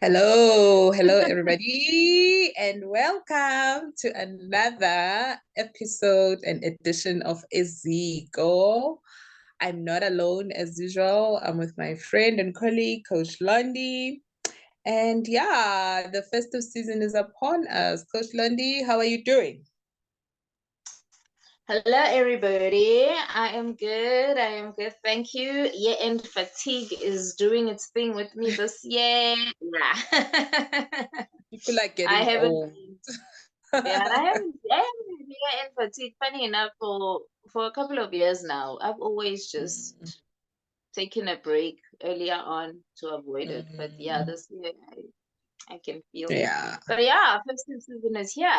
Hello, everybody, and welcome to another episode and edition of Eziko. I'm not alone as usual. I'm with my friend and colleague, Coach Londi. And yeah, the festive season is upon us. Coach Londi, how are you doing? Hello, everybody. I am good. I am good. Thank you. Year-end fatigue is doing its thing with me this year. Yeah. You feel like I getting haven't old. been, yeah, I haven't been year-end fatigue. Funny enough, for a couple of years now, I've always just Mm, taken a break earlier on to avoid it. But yeah, mm, this year I can feel. yeah. But yeah, festive season is here.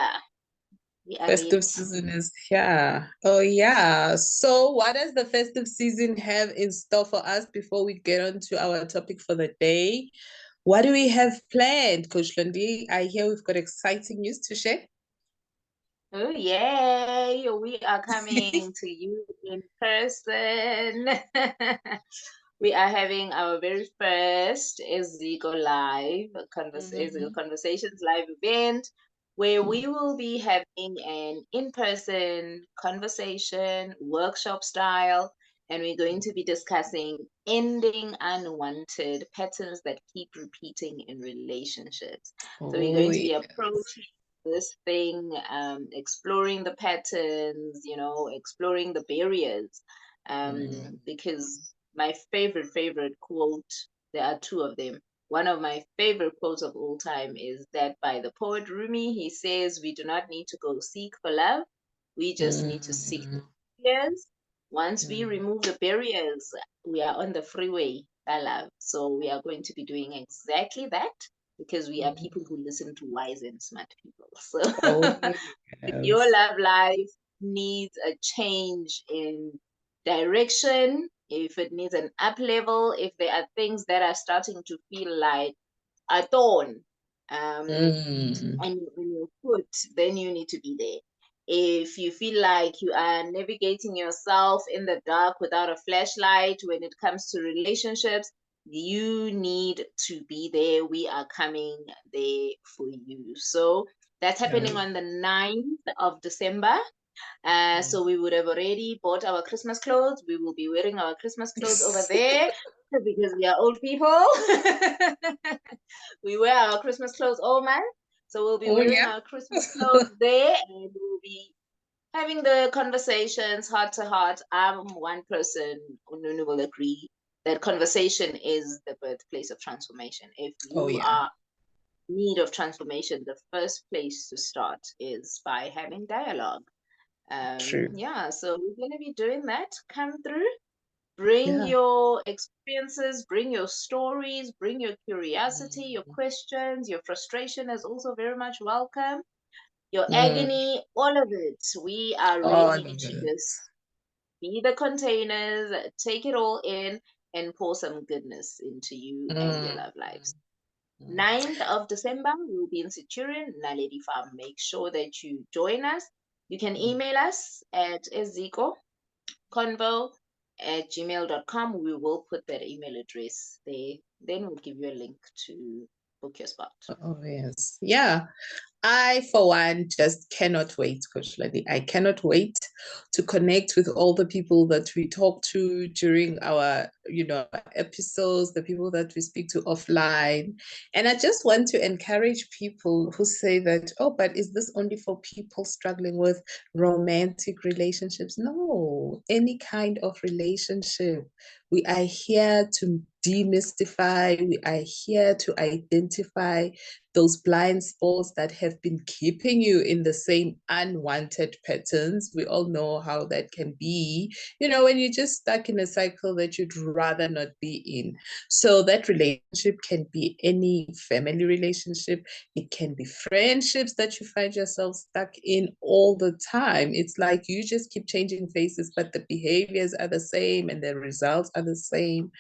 We are Festive ready. season is here. Oh, yeah. So, what does the festive season have in store for us before we get on to our topic for the day? What do we have planned, Coach Lundi? I hear we've got exciting news to share. Oh, yay! We are coming to you in person. We are having our very first Eziko Mhm. Conversations live event where we will be having an in-person conversation, workshop style, and we're going to be discussing ending unwanted patterns that keep repeating in relationships. So we're Oh, going to be yes. approaching this thing, exploring the patterns, exploring the barriers. Mm. Because my favorite quote, there are two of them. One of my favorite quotes of all time is that by the poet Rumi. He says, "We do not need to go seek for love. We just need to seek the Mm. barriers. Once we Mm. remove the barriers, we are on the freeway, by love." So we are going to be doing exactly that because we are people Mm. who listen to wise and smart people. So Oh, if your yes. love life needs a change in direction, if it needs an up level, if there are things that are starting to feel like a thorn Mm. in your foot, then you need to be there. If you feel like you are navigating yourself in the dark without a flashlight when it comes to relationships, you need to be there. We are coming there for you. So that's happening Yeah. on the 9th of December. So we would have already bought our Christmas clothes. We will be wearing our Christmas clothes over there because we are old people. We wear our Christmas clothes all month. So we'll be Oh, wearing yeah. our Christmas clothes there and we'll be having the conversations heart to heart. I'm one person, Ununu will agree that conversation is the birthplace of transformation. If Oh, you yeah. are in need of transformation, the first place to start is by having dialogue. True. Yeah, so we're going to be doing that. Come through, bring Yeah. your experiences, bring your stories, bring your curiosity, your Mm. questions, your frustration is also very much welcome. Your Mm. agony, all of it. We are All ready of to it. just be the containers, take it all in, and pour some goodness into you and your Mm. love lives. Mm. 9th of December, we'll be in Centurion, Naledi Farm. Make sure that you join us. You can Mm. email us at ezikoconvo@gmail.com. We will put that email address there. Then we'll give you a link to book your spot. Oh, yes. Yeah. I, for one, just cannot wait, Coach Lady. I cannot wait to connect with all the people that we talk to during our, episodes, the people that we speak to offline. And I just want to encourage people who say that, oh, but is this only for people struggling with romantic relationships? No, any kind of relationship. We are here to demystify, we are here to identify those blind spots that have been keeping you in the same unwanted patterns. We all know how that can be, when you're just stuck in a cycle that you'd rather not be in. So that relationship can be any family relationship, it can be friendships that you find yourself stuck in all the time. It's like you just keep changing faces, but the behaviors are the same and the results are the same.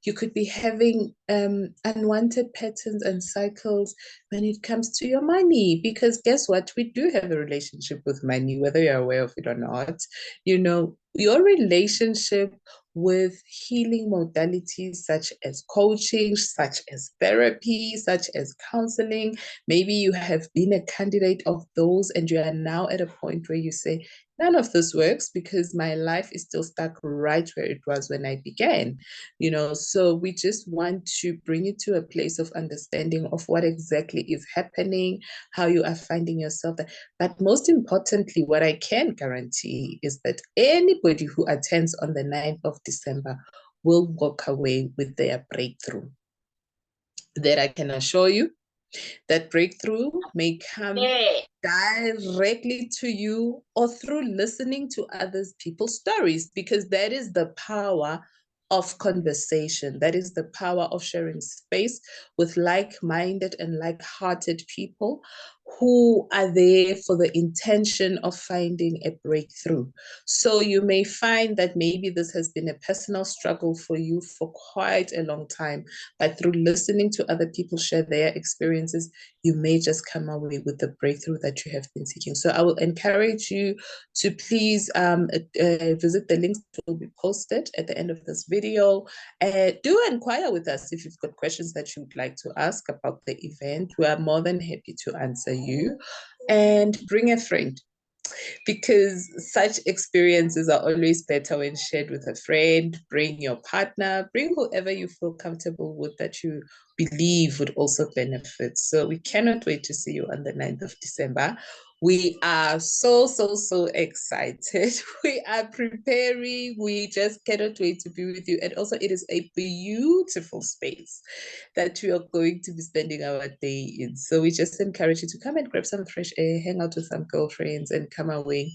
You could be having unwanted patterns and cycles when it comes to your money, because guess what? We do have a relationship with money, whether you're aware of it or not. You know, your relationship with healing modalities such as coaching, such as therapy, such as counseling. Maybe you have been a candidate of those and you are now at a point where you say, none of this works because my life is still stuck right where it was when I began. You know, so we just want to bring it to a place of understanding of what exactly is happening, how you are finding yourself there. But most importantly, what I can guarantee is that anybody who attends on the 9th of December will walk away with their breakthrough. That I can assure you. That breakthrough may come directly to you or through listening to others people's stories, because that is the power of conversation. That is the power of sharing space with like-minded and like-hearted people who are there for the intention of finding a breakthrough. So you may find that maybe this has been a personal struggle for you for quite a long time, but through listening to other people share their experiences, you may just come away with the breakthrough that you have been seeking. So I will encourage you to please visit the links that will be posted at the end of this video. Do inquire with us if you've got questions that you would like to ask about the event. We are more than happy to answer you. And bring a friend, because such experiences are always better when shared with a friend. Bring your partner, bring whoever you feel comfortable with that you believe would also benefit. So we cannot wait to see you on the 9th of December. We are so excited. We are preparing. We just cannot wait to be with you. And also, it is a beautiful space that we are going to be spending our day in. So we just encourage you to come and grab some fresh air, hang out with some girlfriends, and come away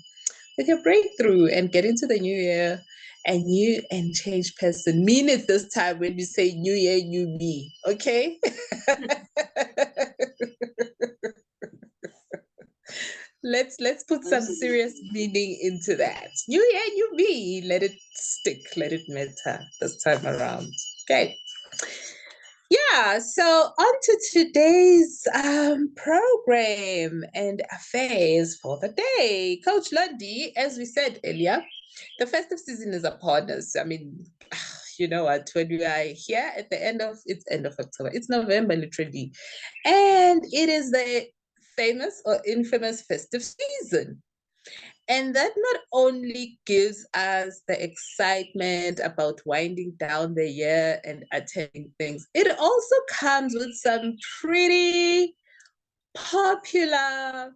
with your breakthrough and get into the new year a new and changed person. Mean it this time when we say new year, new me. Okay? Let's put some serious meaning into that. New year, new me. Let it stick. Let it matter this time around. Okay. Yeah, so on to today's program and affairs for the day. Coach Lundy, as we said earlier, the festive season is upon us. I mean, you know what, when we are here at the end of October, it's November literally, and it is the famous or infamous festive season. And that not only gives us the excitement about winding down the year and attending things, it also comes with some pretty popular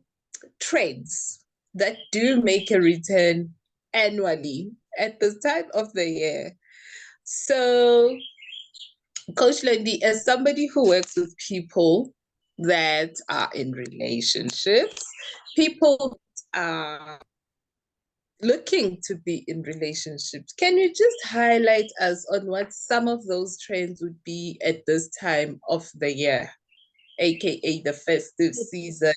trends that do make a return annually at this time of the year. So, Coach Lendi, as somebody who works with people that are in relationships, people are looking to be in relationships, can you just highlight us on what some of those trends would be at this time of the year, aka the festive season?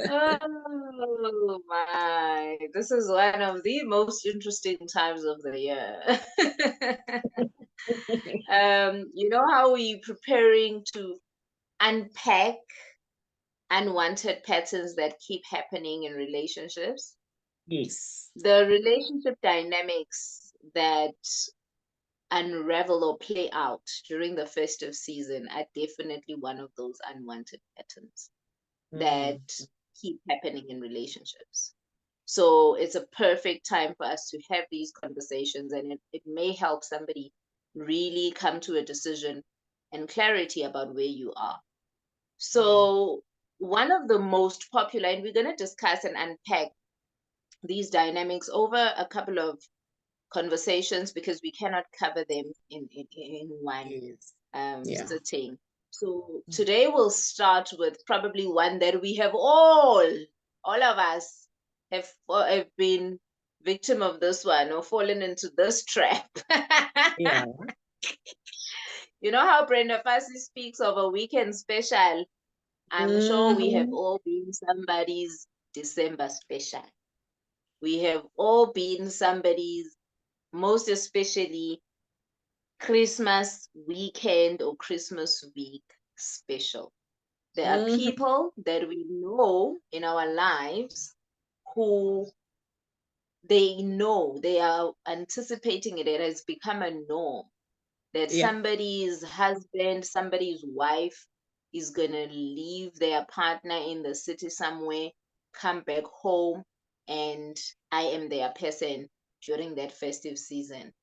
Oh my, this is one of the most interesting times of the year. You know how we preparing to unpack unwanted patterns that keep happening in relationships? Yes. The relationship dynamics that unravel or play out during the festive season are definitely one of those unwanted patterns that keep happening in relationships. So it's a perfect time for us to have these conversations, and it may help somebody really come to a decision and clarity about where you are. So one of the most popular, and we're going to discuss and unpack these dynamics over a couple of conversations because we cannot cover them in one sitting. So today we'll start with probably one that we have all of us have been victim of this one or fallen into this trap. Yeah. You know how Brenda Fassie speaks of a weekend special? I'm sure we have all been somebody's December special. We have all been somebody's most especially Christmas weekend or Christmas week special. There are Mm-hmm. people that we know in our lives who they know, they are anticipating it. It has become a norm that Yeah. somebody's husband, somebody's wife is going to leave their partner in the city somewhere, come back home, and I am their person during that festive season.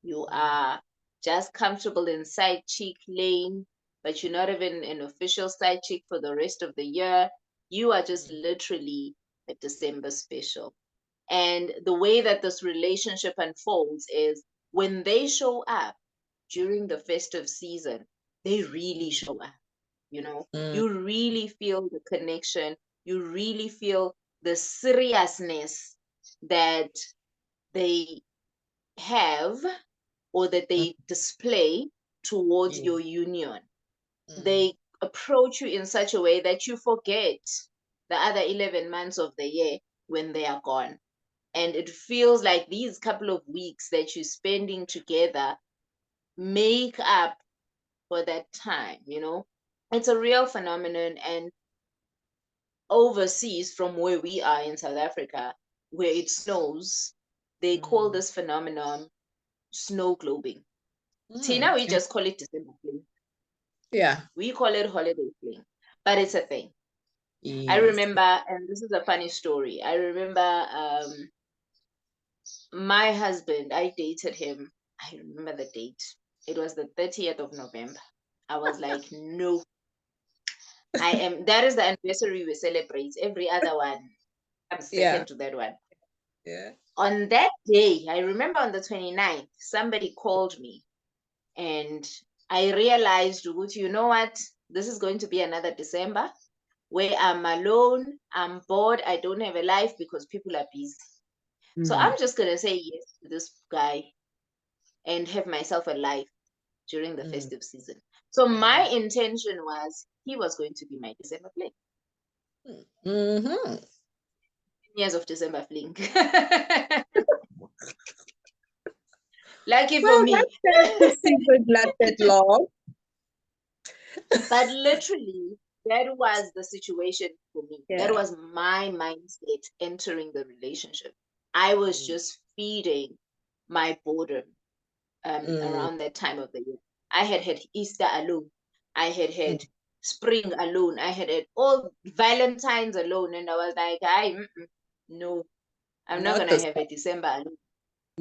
You are just comfortable in side chick lane, but you're not even an official side chick for the rest of the year. You are just literally a December special. And the way that this relationship unfolds is when they show up during the festive season, they really show up. You know, Mm-hmm. you really feel the connection, you really feel the seriousness that they have or that they display towards Yeah. your union. Mm-hmm. They approach you in such a way that you forget the other 11 months of the year when they are gone. And it feels like these couple of weeks that you're spending together make up for that time, you know? It's a real phenomenon. And overseas, from where we are in South Africa, where it snows, they call Mm-hmm. this phenomenon snow globing. See, Mm. now we just call it December fling. Yeah. We call it holiday fling, but it's a thing. I Yes. remember, and this is a funny story. I remember my husband, I dated him. I remember the date. It was the 30th of November. I was like, no, that is the anniversary we celebrate. Every other one comes Yeah. second to that one. Yeah. On that day, I remember on the 29th, somebody called me and I realized, you know what? This is going to be another December where I'm alone, I'm bored, I don't have a life because people are busy. So Mm. I'm just going to say yes to this guy and have myself a life during the Mm. festive season. So my Mm. intention was he was going to be my December fling. Mm-hmm. Years of December fling. Lucky for Well, me. that's sad to see it lasted long. But literally, that was the situation for me. That Yeah. was my mindset entering the relationship. I was Mm. just feeding my boredom Mm. around that time of the year. I had had Easter alone. I had Mm. had spring alone. I had had all Valentine's alone. And I was like, no, I'm not Not going to this have time. a December alone.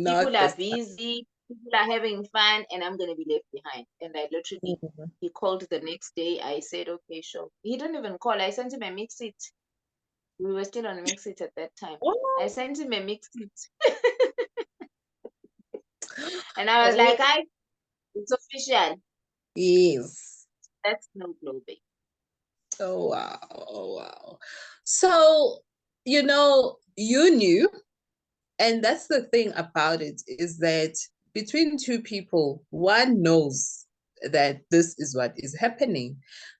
People Not are this time. busy, people are having fun, and I'm going to be left behind. And I literally, Mhm. he called the next day. I said, okay, sure. He didn't even call. I sent him a mix it. We were still on mix it at that time. I Oh, sent him a mix it. And I was oh, like, it's official. yes. That's no globing. Oh, wow. Oh, wow. So, you knew, and that's the thing about it is that between two people, one knows that this is what is happening,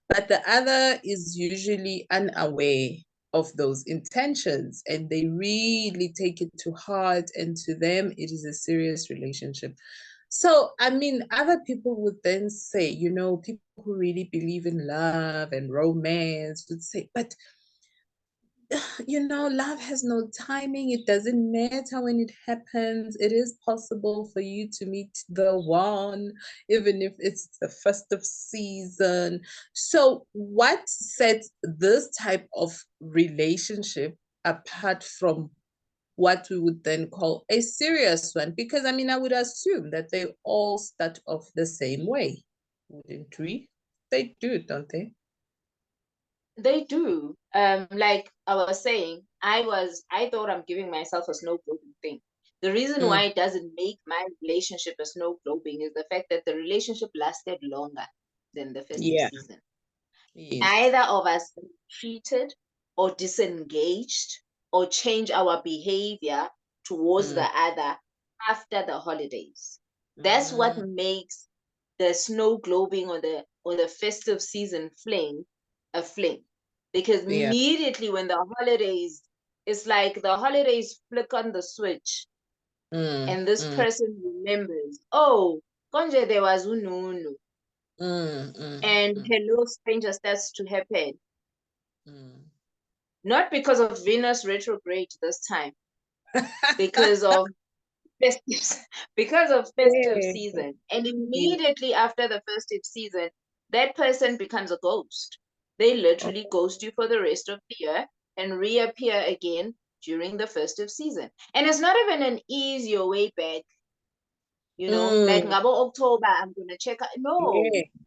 but the other is usually unaware of those intentions and they really take it to heart. And to them, it is a serious relationship. So, I mean, other people would then say, people who really believe in love and romance would say, but love has no timing. It doesn't matter when it happens. It is possible for you to meet the one, even if it's the first of season. So, what sets this type of relationship apart from what we would then call a serious one? Because I mean, I would assume that they all start off the same way, wouldn't we? They do, don't they? They do. Like I was saying, I thought I'm giving myself a snow globing thing. The reason why Mm, it doesn't make my relationship a snow globing is the fact that the relationship lasted longer than the festive yeah. season. Yes. Neither of us cheated or disengaged or change our behavior towards the Mm, other after the holidays. That's what mm, makes the snow globing or the festive season fling a fling. Because yeah. immediately when the holidays, it's like the holidays flick on the switch And this person remembers, oh, Konje, there was Ununu. And hello, stranger starts to happen. Not because of Venus retrograde this time, because of festive season. And immediately after the festive season, that person becomes a ghost. They literally ghost you for the rest of the year and reappear again during the festive season. And it's not even an easier way back. You know, like Ngabo October, I'm gonna check out. No,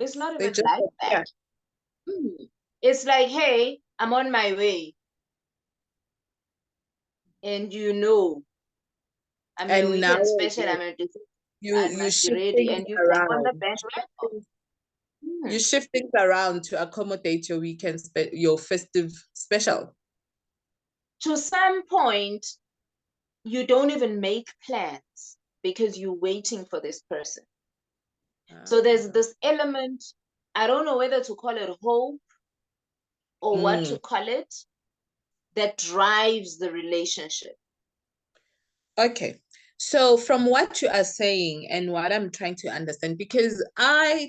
it's not even like that. It's like, hey, I'm on my way. And you know, I'm your weekend special. I'm a I must be ready. And you jump on the bandwagon. You shift things around to accommodate your weekend, your festive special. To some point, you don't even make plans because you're waiting for this person. So there's this element, I don't know whether to call it hope or what to call it, that drives the relationship. Okay. So from what you are saying and what I'm trying to understand, because I'm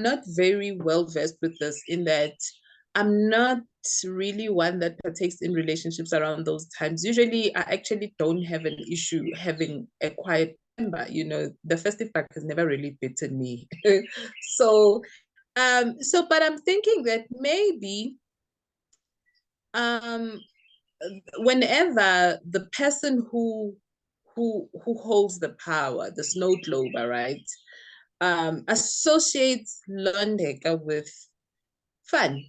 not very well versed with this, in that I'm not really one that partakes in relationships around those times. Usually I actually don't have an issue having a quiet member. You know, the festive pack has never really bitten me. So but I'm thinking that maybe whenever the person who holds the power, the snow glober, right, associates Londeka with fun,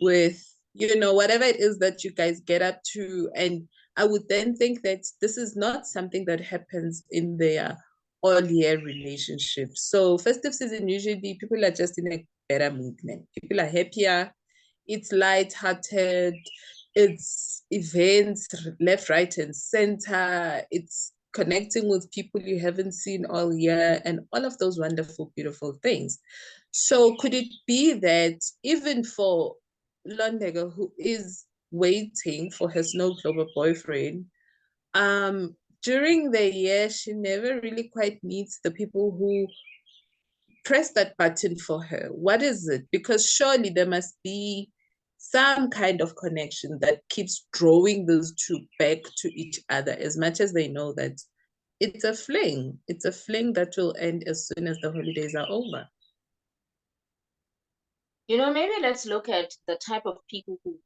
with, you know, whatever it is that you guys get up to. And I would then think that this is not something that happens in their all year relationship. So festive season, usually people are just in a better mood, man. People are happier, it's light-hearted, it's events left, right, and center, it's connecting with people you haven't seen all year, and all of those wonderful, beautiful things. So could it be that even for Londega, who is waiting for her snow globe boyfriend, during the year, she never really quite meets the people who press that button for her? What is it? Because surely there must be some kind of connection that keeps drawing those two back to each other, as much as they know that it's a fling. It's a fling that will end as soon as the holidays are over. You know, maybe let's look at the type of people who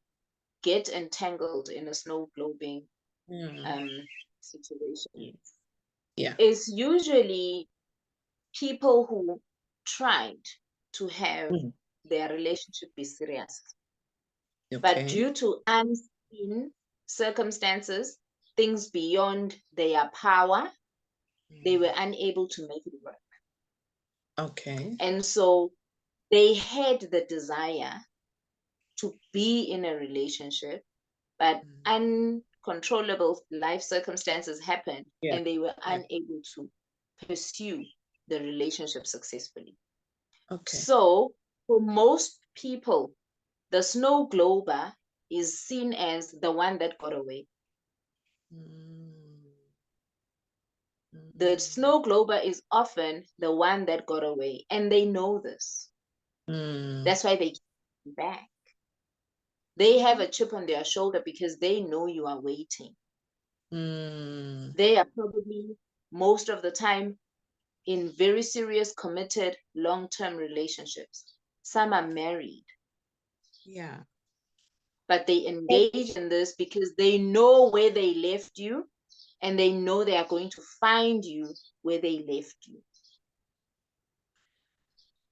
get entangled in a snow globing situation. Yeah. It's usually people who tried to have their relationship be serious. Okay. But due to unseen circumstances, things beyond their power, they were unable to make it work. Okay. And so they had the desire to be in a relationship, but uncontrollable life circumstances happened, and they were unable to pursue the relationship successfully. Okay. So for most people, the snow glober is seen as the one that got away. The snow glober is often the one that got away, and they know this. That's why they keep back. They have a chip on their shoulder because they know you are waiting. They are probably most of the time in very serious, committed, long-term relationships. Some are married. Yeah. But they engage in this because they know where they left you, and they know they are going to find you where they left you.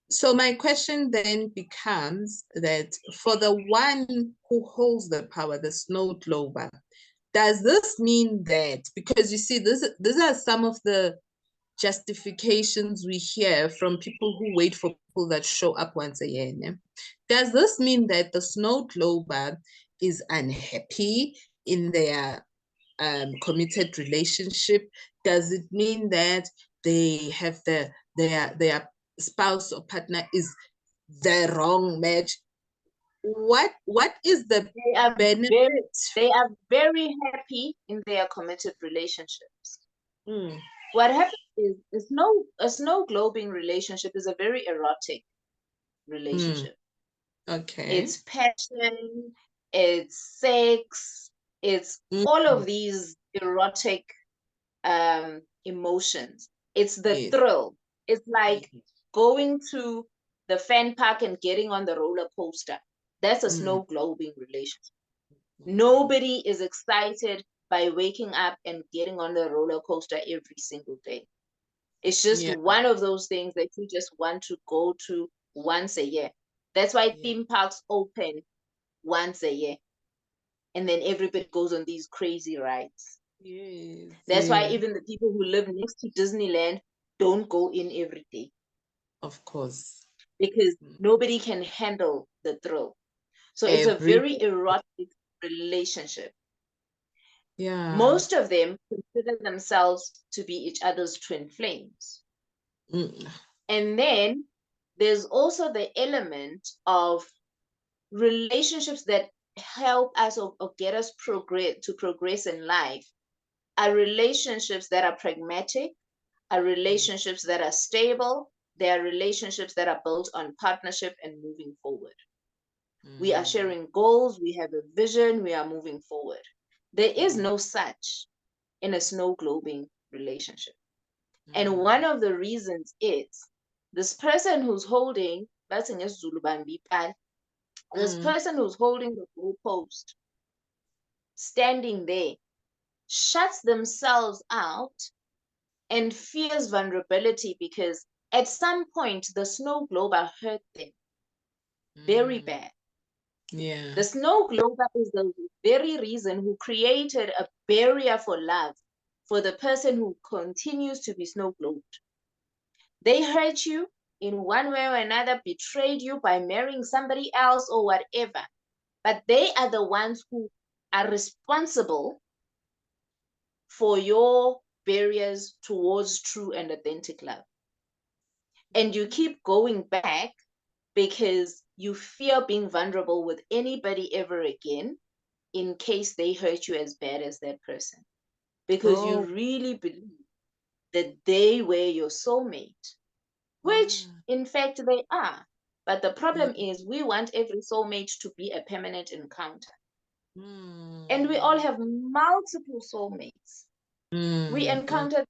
So my question then becomes that for the one who holds the power, the snow glober, does this mean that, because you see, these are some of the justifications we hear from people who wait for people that show up once a year. Ne? Does this mean that the snow glober is unhappy in their committed relationship? Does it mean that they have their spouse or partner is the wrong match? what is the benefit? They are very happy in their committed relationships. What happens is a snow globing relationship is a very erotic relationship. Okay. It's passion, it's sex, it's all of these erotic emotions. It's the thrill. It's like going to the fan park and getting on the roller coaster. That's a snow globing relationship. Nobody is excited by waking up and getting on the roller coaster every single day. It's just one of those things that you just want to go to once a year. That's why theme parks open once a year. And then everybody goes on these crazy rides. That's why even the people who live next to Disneyland don't go in every day. Of course. Because nobody can handle the thrill. So it's a very erotic relationship. Most of them consider themselves to be each other's twin flames. And then there's also the element of relationships that help us or get us progress in life are relationships that are pragmatic, are relationships that are stable, they are relationships that are built on partnership and moving forward. We are sharing goals, we have a vision, we are moving forward. There is no such in a snow globing relationship. And one of the reasons is this person who's holding, this person who's holding the goalpost, standing there, shuts themselves out and fears vulnerability because at some point the snow glober hurt them very bad. The snow glober is the very reason who created a barrier for love for the person who continues to be snow globed. They hurt you in one way or another, betrayed you by marrying somebody else or whatever, but they are the ones who are responsible for your barriers towards true and authentic love. And you keep going back because you fear being vulnerable with anybody ever again in case they hurt you as bad as that person. Because you really believe that they were your soulmate, which in fact they are. But the problem is we want every soulmate to be a permanent encounter. And we all have multiple soulmates. We encounter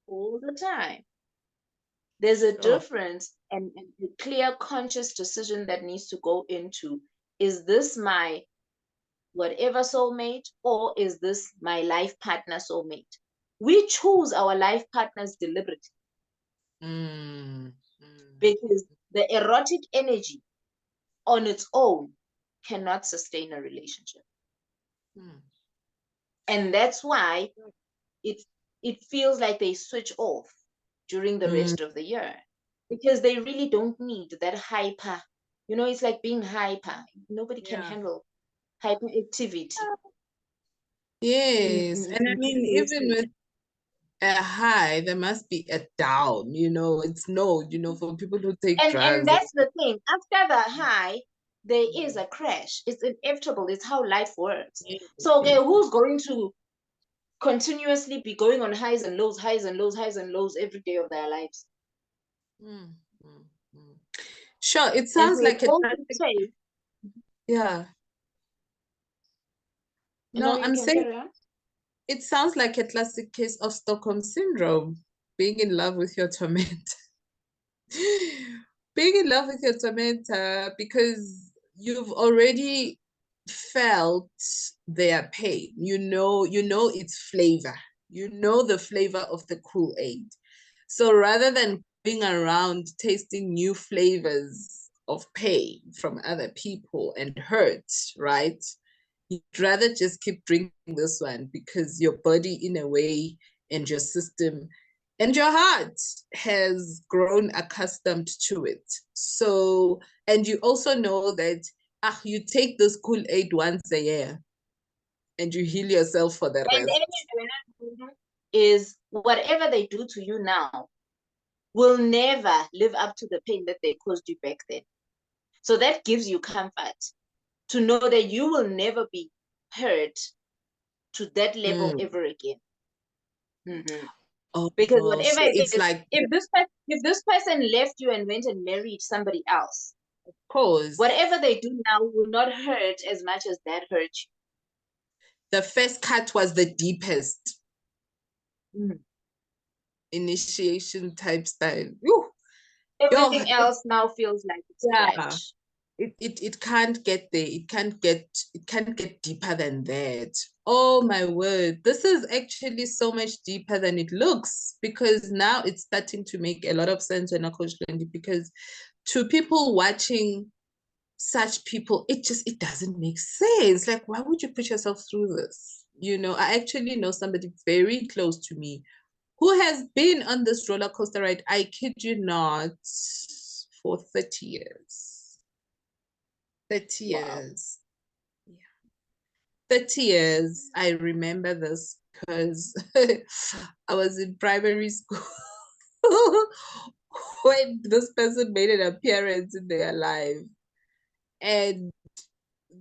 all the time. There's a difference and a clear conscious decision that needs to go into, is this my whatever soulmate or is this my life partner soulmate? We choose our life partners deliberately because the erotic energy on its own cannot sustain a relationship. And that's why it feels like they switch off during the rest of the year because they really don't need that hyper. You know, it's like being hyper. Nobody can handle hyperactivity. Yes. And I mean, even with a high, there must be a down, you know, it's for people who take drugs. And that's the thing. After the high, there is a crash. It's inevitable. It's how life works. So okay, who's going to continuously be going on highs and lows, highs and lows, highs and lows every day of their lives? Sure, it sounds like a classic. Yeah. No, I'm saying it sounds like a classic case of Stockholm syndrome, being in love with your tormentor. Being in love with your tormentor because you've already felt their pain. You know its flavor. You know the flavor of the Kool-Aid. So rather than going around tasting new flavors of pain from other people and hurt, right? You'd rather just keep drinking this one because your body, in a way, and your system and your heart has grown accustomed to it. So, and you also know that you take this Kool-Aid once a year and you heal yourself for the rest. Is whatever they do to you now will never live up to the pain that they caused you back then. So that gives you comfort to know that you will never be hurt to that level ever again. Oh, Because whatever so it it's is, like, if this person left you and went and married somebody else, of course, whatever they do now will not hurt as much as that hurt you. the first cut was the deepest initiation type style. Woo. Everything else now feels like it's scratch. It can't get there. It can't get deeper than that. Oh my word. This is actually so much deeper than it looks, because now it's starting to make a lot of sense when I Coach Landy, because to people watching such people, it doesn't make sense. Like, why would you put yourself through this? I actually know somebody very close to me who has been on this roller coaster ride, I kid you not, for 30 years. 30 years. Yeah. 30 years. I remember this because I was in primary school when this person made an appearance in their life. And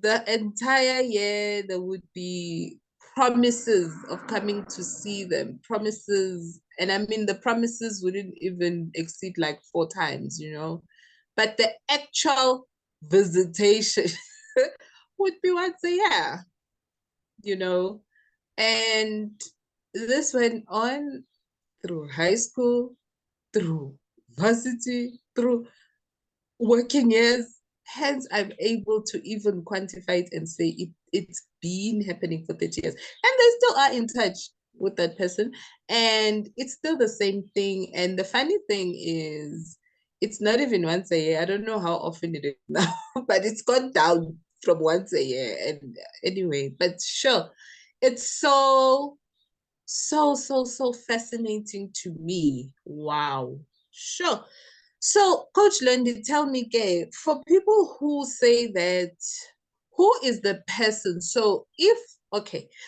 the entire year, there would be promises of coming to see them, promises. And I mean, the promises wouldn't even exceed like 4 times, but the actual visitation would be once a year. And this went on through high school, through varsity, through working years. Hence, I'm able to even quantify it and say it's been happening for 30 years. And they still are in touch with that person. And it's still the same thing. And the funny thing is, it's not even once a year. I don't know how often it is now, but it's gone down from once a year. And anyway, but sure, it's so fascinating to me. Wow. Sure. So, Coach Lundy, tell me, Gay, for people who say that, who is the person? So,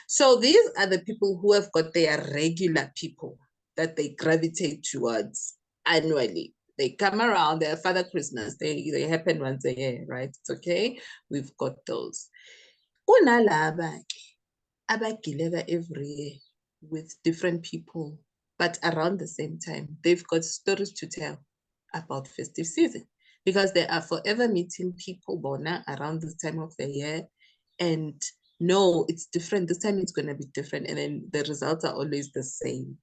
so these are the people who have got their regular people that they gravitate towards annually. They come around, they're Father Christmas, they happen once a year, right? It's okay. We've got those. Kunalaba abagileka every year with different people, but around the same time, they've got stories to tell about festive season, because they are forever meeting people bona around this time of the year. And no, it's different. This time it's going to be different. And then the results are always the same,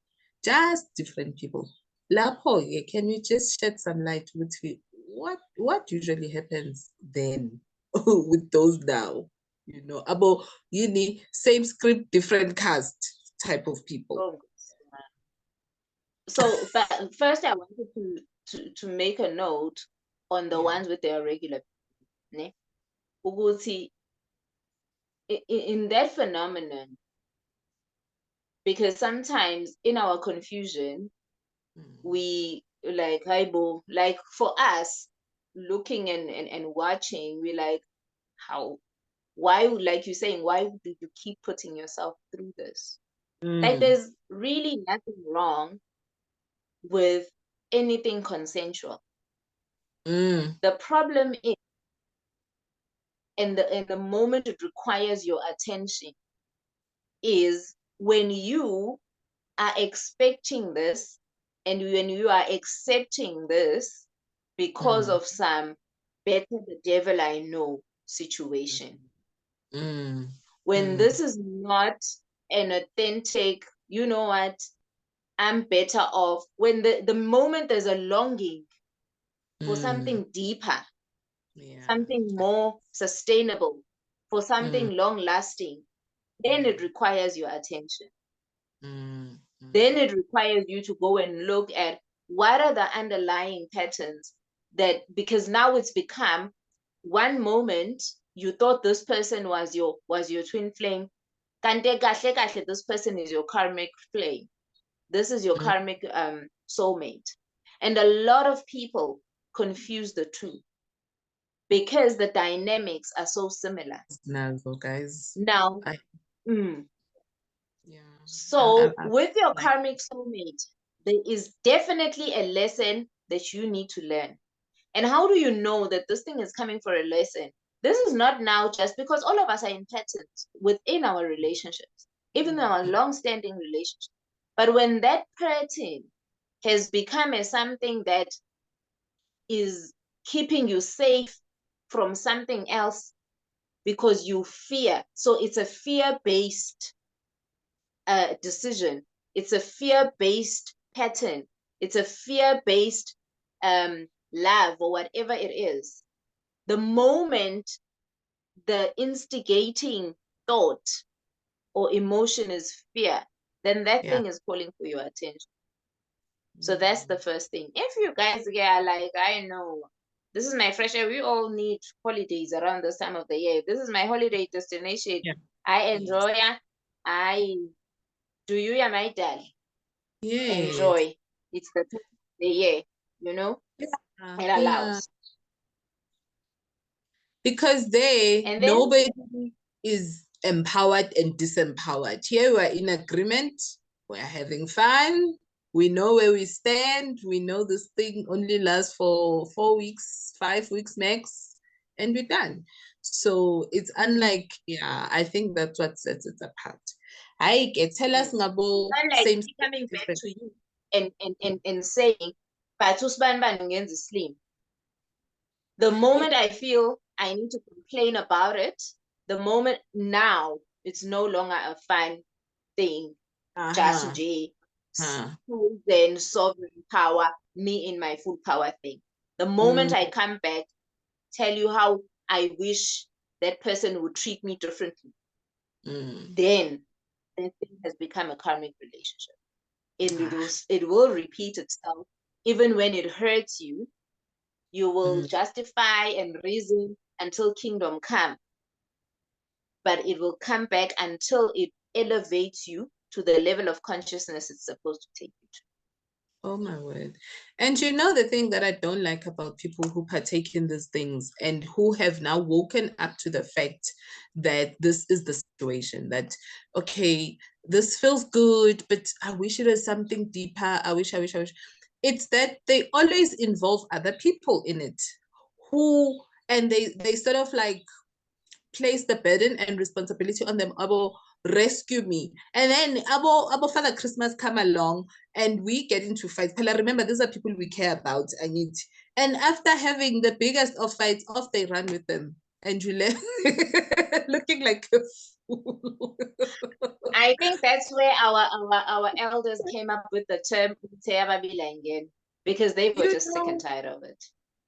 just different people. Lapho, can you just shed some light with what usually happens then with those now? About same script, different cast type of people. Oh. So, but first I wanted to make a note on the ones with their regular, ne? In that phenomenon, because sometimes in our confusion, we like like for us looking and watching, we like, why, like you're saying, why do you keep putting yourself through this? Like, there's really nothing wrong with anything consensual. The problem is, in the moment it requires your attention, is when you are expecting this and when you are accepting this because of some better the devil I know situation. When this is not an authentic, you know what, I'm better off. When the moment there's a longing for something deeper, something more sustainable, for something long lasting, then it requires your attention. Then it requires you to go and look at what are the underlying patterns, that because now it's become, one moment you thought this person was your twin flame, kante kahle kahle this person is your karmic flame. This is your karmic soulmate. And a lot of people confuse the two because the dynamics are so similar. Nazo, guys. Now, yeah. So with your karmic soulmate, there is definitely a lesson that you need to learn. And how do you know that this thing is coming for a lesson? This is not now just because all of us are in patterns within our relationships, even our long-standing relationships. But when that pattern has become something that is keeping you safe from something else because you fear, so it's a fear-based decision. It's a fear-based pattern. It's a fear-based love or whatever it is. The moment the instigating thought or emotion is fear, then that thing is calling for your attention. So that's the first thing. If you guys are like, I know, this is my fresh air, we all need holidays around this time of the year. This is my holiday destination. I enjoy it. I do you, my dad. Enjoy. It's the time of the year, you know? It allows. Because nobody is empowered and disempowered. Here we're in agreement, we're having fun, we know where we stand, we know this thing only lasts for 4 weeks, 5 weeks max, and we're done. So it's unlike, I think that's what sets it apart. I get tell us ngabo same coming back to you and saying, but slim. The moment I feel I need to complain about it, the moment now it's no longer a fun thing. Just then sovereign power, me in my full power thing. The moment I come back, tell you how I wish that person would treat me differently, then that thing has become a karmic relationship. It will repeat itself. Even when it hurts you, you will justify and reason until kingdom come. But it will come back until it elevates you to the level of consciousness it's supposed to take you to. Oh my word. And you know the thing that I don't like about people who partake in these things and who have now woken up to the fact that this is the situation, that, okay, this feels good, but I wish it was something deeper. I wish. It's that they always involve other people in it and they sort of like place the burden and responsibility on them. Abo, rescue me. And then Abo Father Christmas come along and we get into fights. Pella, remember, these are people we care about. And after having the biggest of fights, off they run with them. And you left looking like a fool. I think that's where our elders came up with the term because they were just sick and tired of it.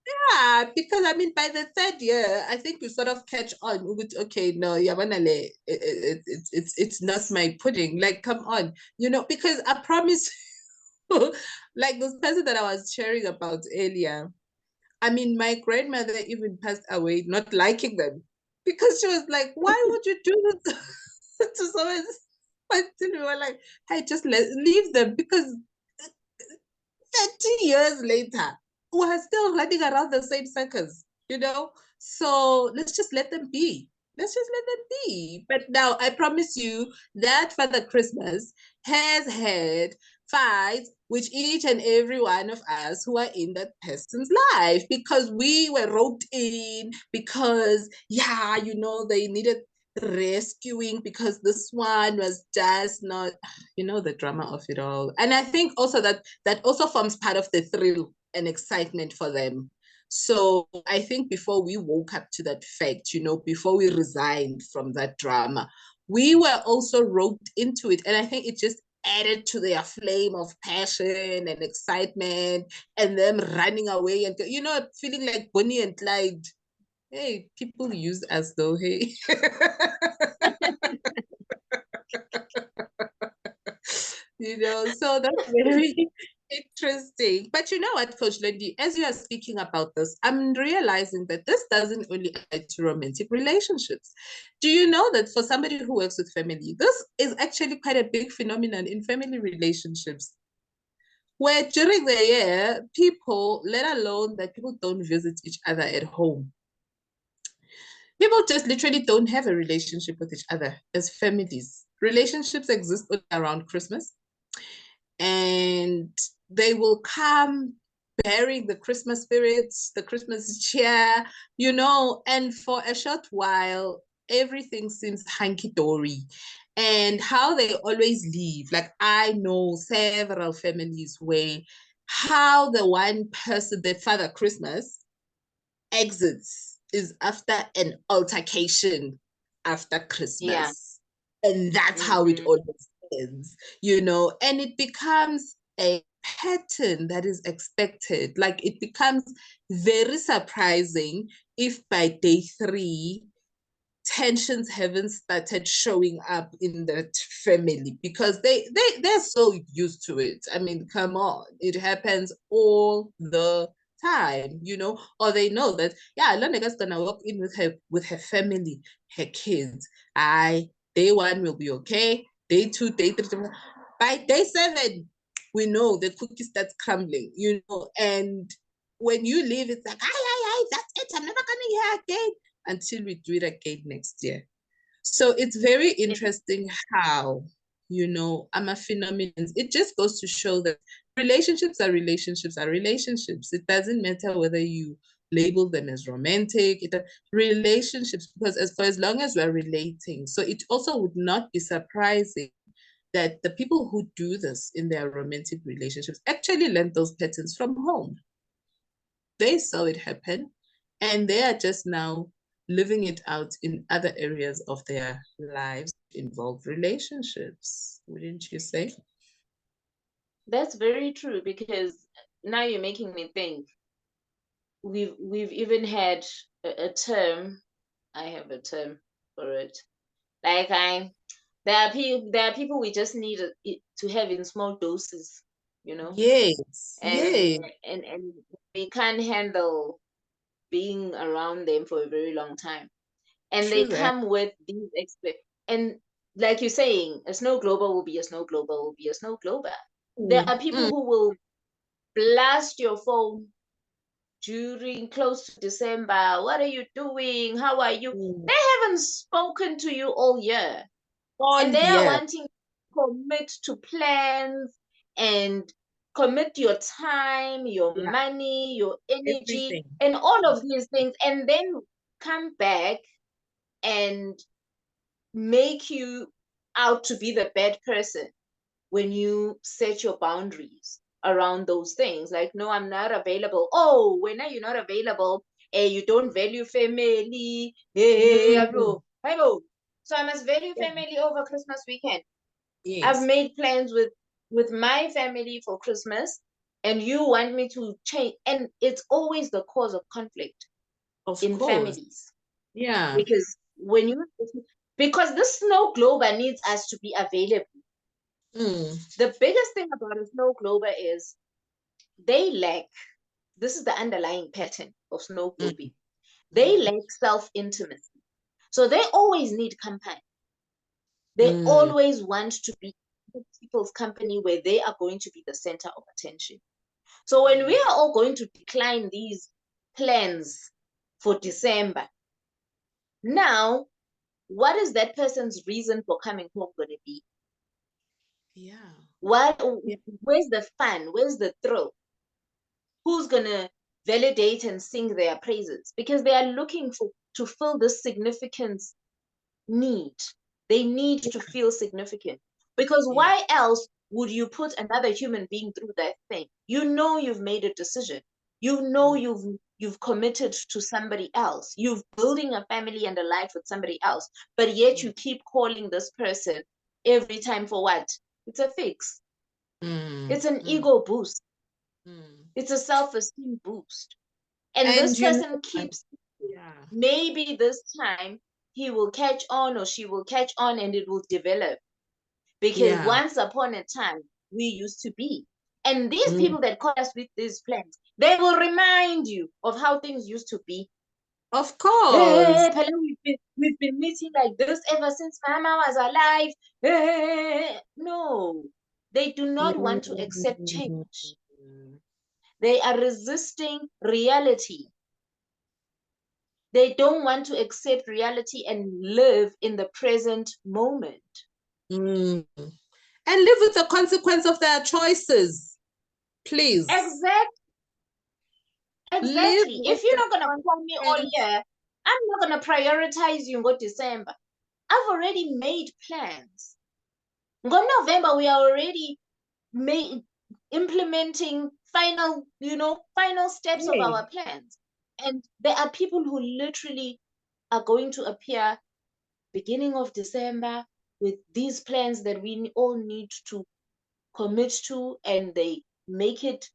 Yeah, because I mean, by the third year, I think you sort of catch on with, okay, no, Yabanale, it's not my pudding. Like, come on, because I promise, like this person that I was sharing about earlier, I mean, my grandmother even passed away not liking them because she was like, why would you do this to someone? Until we were like, hey, just leave them, because 30 years later, we're still running around the same circles, So let's just let them be. But now I promise you that Father Christmas has had fights with each and every one of us who are in that person's life, because we were roped in, because, they needed rescuing because this one was just not, the drama of it all. And I think also that also forms part of the thrill and excitement for them. So I think before we woke up to that fact, before we resigned from that drama, we were also roped into it. And I think it just added to their flame of passion and excitement and them running away and, feeling like Bonnie and Clyde. Hey, people use us though, hey. So that's very interesting. But you know what, Coach Lindy, as you are speaking about this, I'm realizing that this doesn't only apply to romantic relationships. Do you know that for somebody who works with family, this is actually quite a big phenomenon in family relationships, where during the year, people, let alone that people don't visit each other at home, people just literally don't have a relationship with each other as families. Relationships exist around Christmas, and they will come bearing the Christmas spirits, the Christmas cheer, you know, and for a short while, everything seems hunky-dory. And how they always leave. Like I know several families where how the one person, the Father Christmas, exits is after an altercation after Yeah. Christmas. And that's how it Mm-hmm. always ends, you know, and it becomes a pattern that is expected. Like it becomes very surprising if by day 3, tensions haven't started showing up in that family because they're so used to it. I mean, come on, it happens all the time, you know, or they know that yeah, Loneka's gonna walk in with her family, her kids. Day 1 will be okay, day 2, day 3, by day 7 we know the cookie starts crumbling, you know, and when you leave it's like that's it, I'm never coming here again until we do it again next year. So it's very interesting how, you know, AMA phenomenons, it just goes to show that relationships are relationships are relationships. It doesn't matter whether you label them as romantic, relationships, because for as long as we're relating. So it also would not be surprising that the people who do this in their romantic relationships actually learn those patterns from home. They saw it happen and they are just now living it out in other areas of their lives involve relationships, wouldn't you say? That's very true, because now you're making me think. We've even had a term. I have a term for it. Like there are people we just need to have in small doses, you know, Yes, and yes, and we can't handle being around them for a very long time, and they true that. come with these and like you're saying, a snow glober will be a snow glober will be a snow glober. There Mm, are people mm, who will blast your phone during close to December. What are you doing? How are you? mm. They haven't spoken to you all year, All and they are year, wanting to commit to plans and commit your time, your yeah, money, your energy, everything. and all of these things, and then come back and make you out to be the bad person when you set your boundaries around those things. Like, no, I'm not available. Oh, when are you not available? You don't value family. Mm, So I must value yeah, family over Christmas weekend. I've yes, made plans with my family for Christmas, and you want me to change, and it's always the cause of conflict of in course. families, Yeah. because when you because the snow glober needs us to be available. Mm, The biggest thing about a snow glober is they lack, this is the underlying pattern of snow mm, globing, they mm, lack self-intimacy. So they always need company. They mm, always want to be in people's company where they are going to be the center of attention. So when we mm. are all going to decline these plans for December, now what is that person's reason for coming home going to be? Yeah. What, Yeah. where's the fun? Where's the thrill? Who's going to validate and sing their praises? Because they are looking for to fill this significance need. They need to feel significant. Because Yeah. why else would you put another human being through that thing? You know you've made a decision. You know Mm, you've committed to somebody else. You've building a family and a life with somebody else. But yet mm, you keep calling this person every time for what? It's a fix. mm, It's an mm, ego boost. mm. It's a self-esteem boost. And this And you know person what? keeps, Yeah. maybe this time he will catch on or she will catch on and it will develop. Because Yeah. once upon a time, we used to be. And these Mm. people that call us with these plans, they will remind you of how things used to be. Of course. Hey, Pele, we've been meeting like this ever since Mama was alive. Hey, no, they do not want to accept Mm. change. They are resisting reality. They don't want to accept reality and live in the present moment. Mm. And live with the consequence of their choices, please. Exactly. Live Exactly. with If you're the not gonna call me all consequence. year, I'm not gonna prioritize you in December. I've already made plans. In November, we are already implementing final steps of Yeah. our plans. And there are people who literally are going to appear beginning of December with these plans that we all need to commit to, and they make it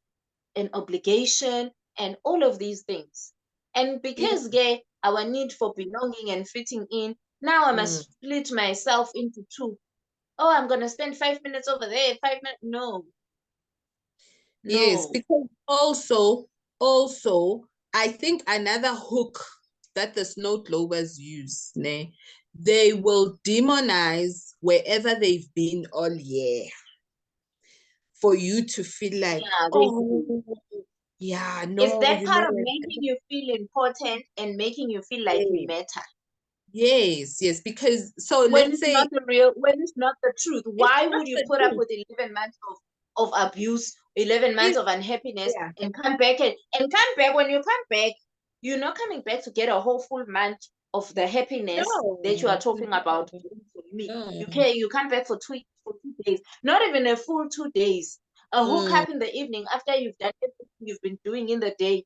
an obligation and all of these things. And Yeah. because gay, our need for belonging and fitting in, now I Mm. must split myself into two. Oh, I'm gonna spend 5 minutes over there, 5 minutes. No, Yes, no. because also, I think another hook that the snow globers use, ne, they will demonize wherever they've been all year for you to feel like, Yeah, they oh, do. yeah, It's no, that you know part of what? making you feel important and making you feel like you Yes, matter. yes, because so let's say When it's not the truth, it's why not would you the put up truth. with 11 months of abuse, 11 months It's, of unhappiness, yeah, and come back and come back? When you come back, you're not coming back to get a whole full month of the happiness that you are no, talking about. Me, no. you come back for 2 days, not even a full 2 days. A Mm, hookup in the evening after you've done everything you've been doing in the day.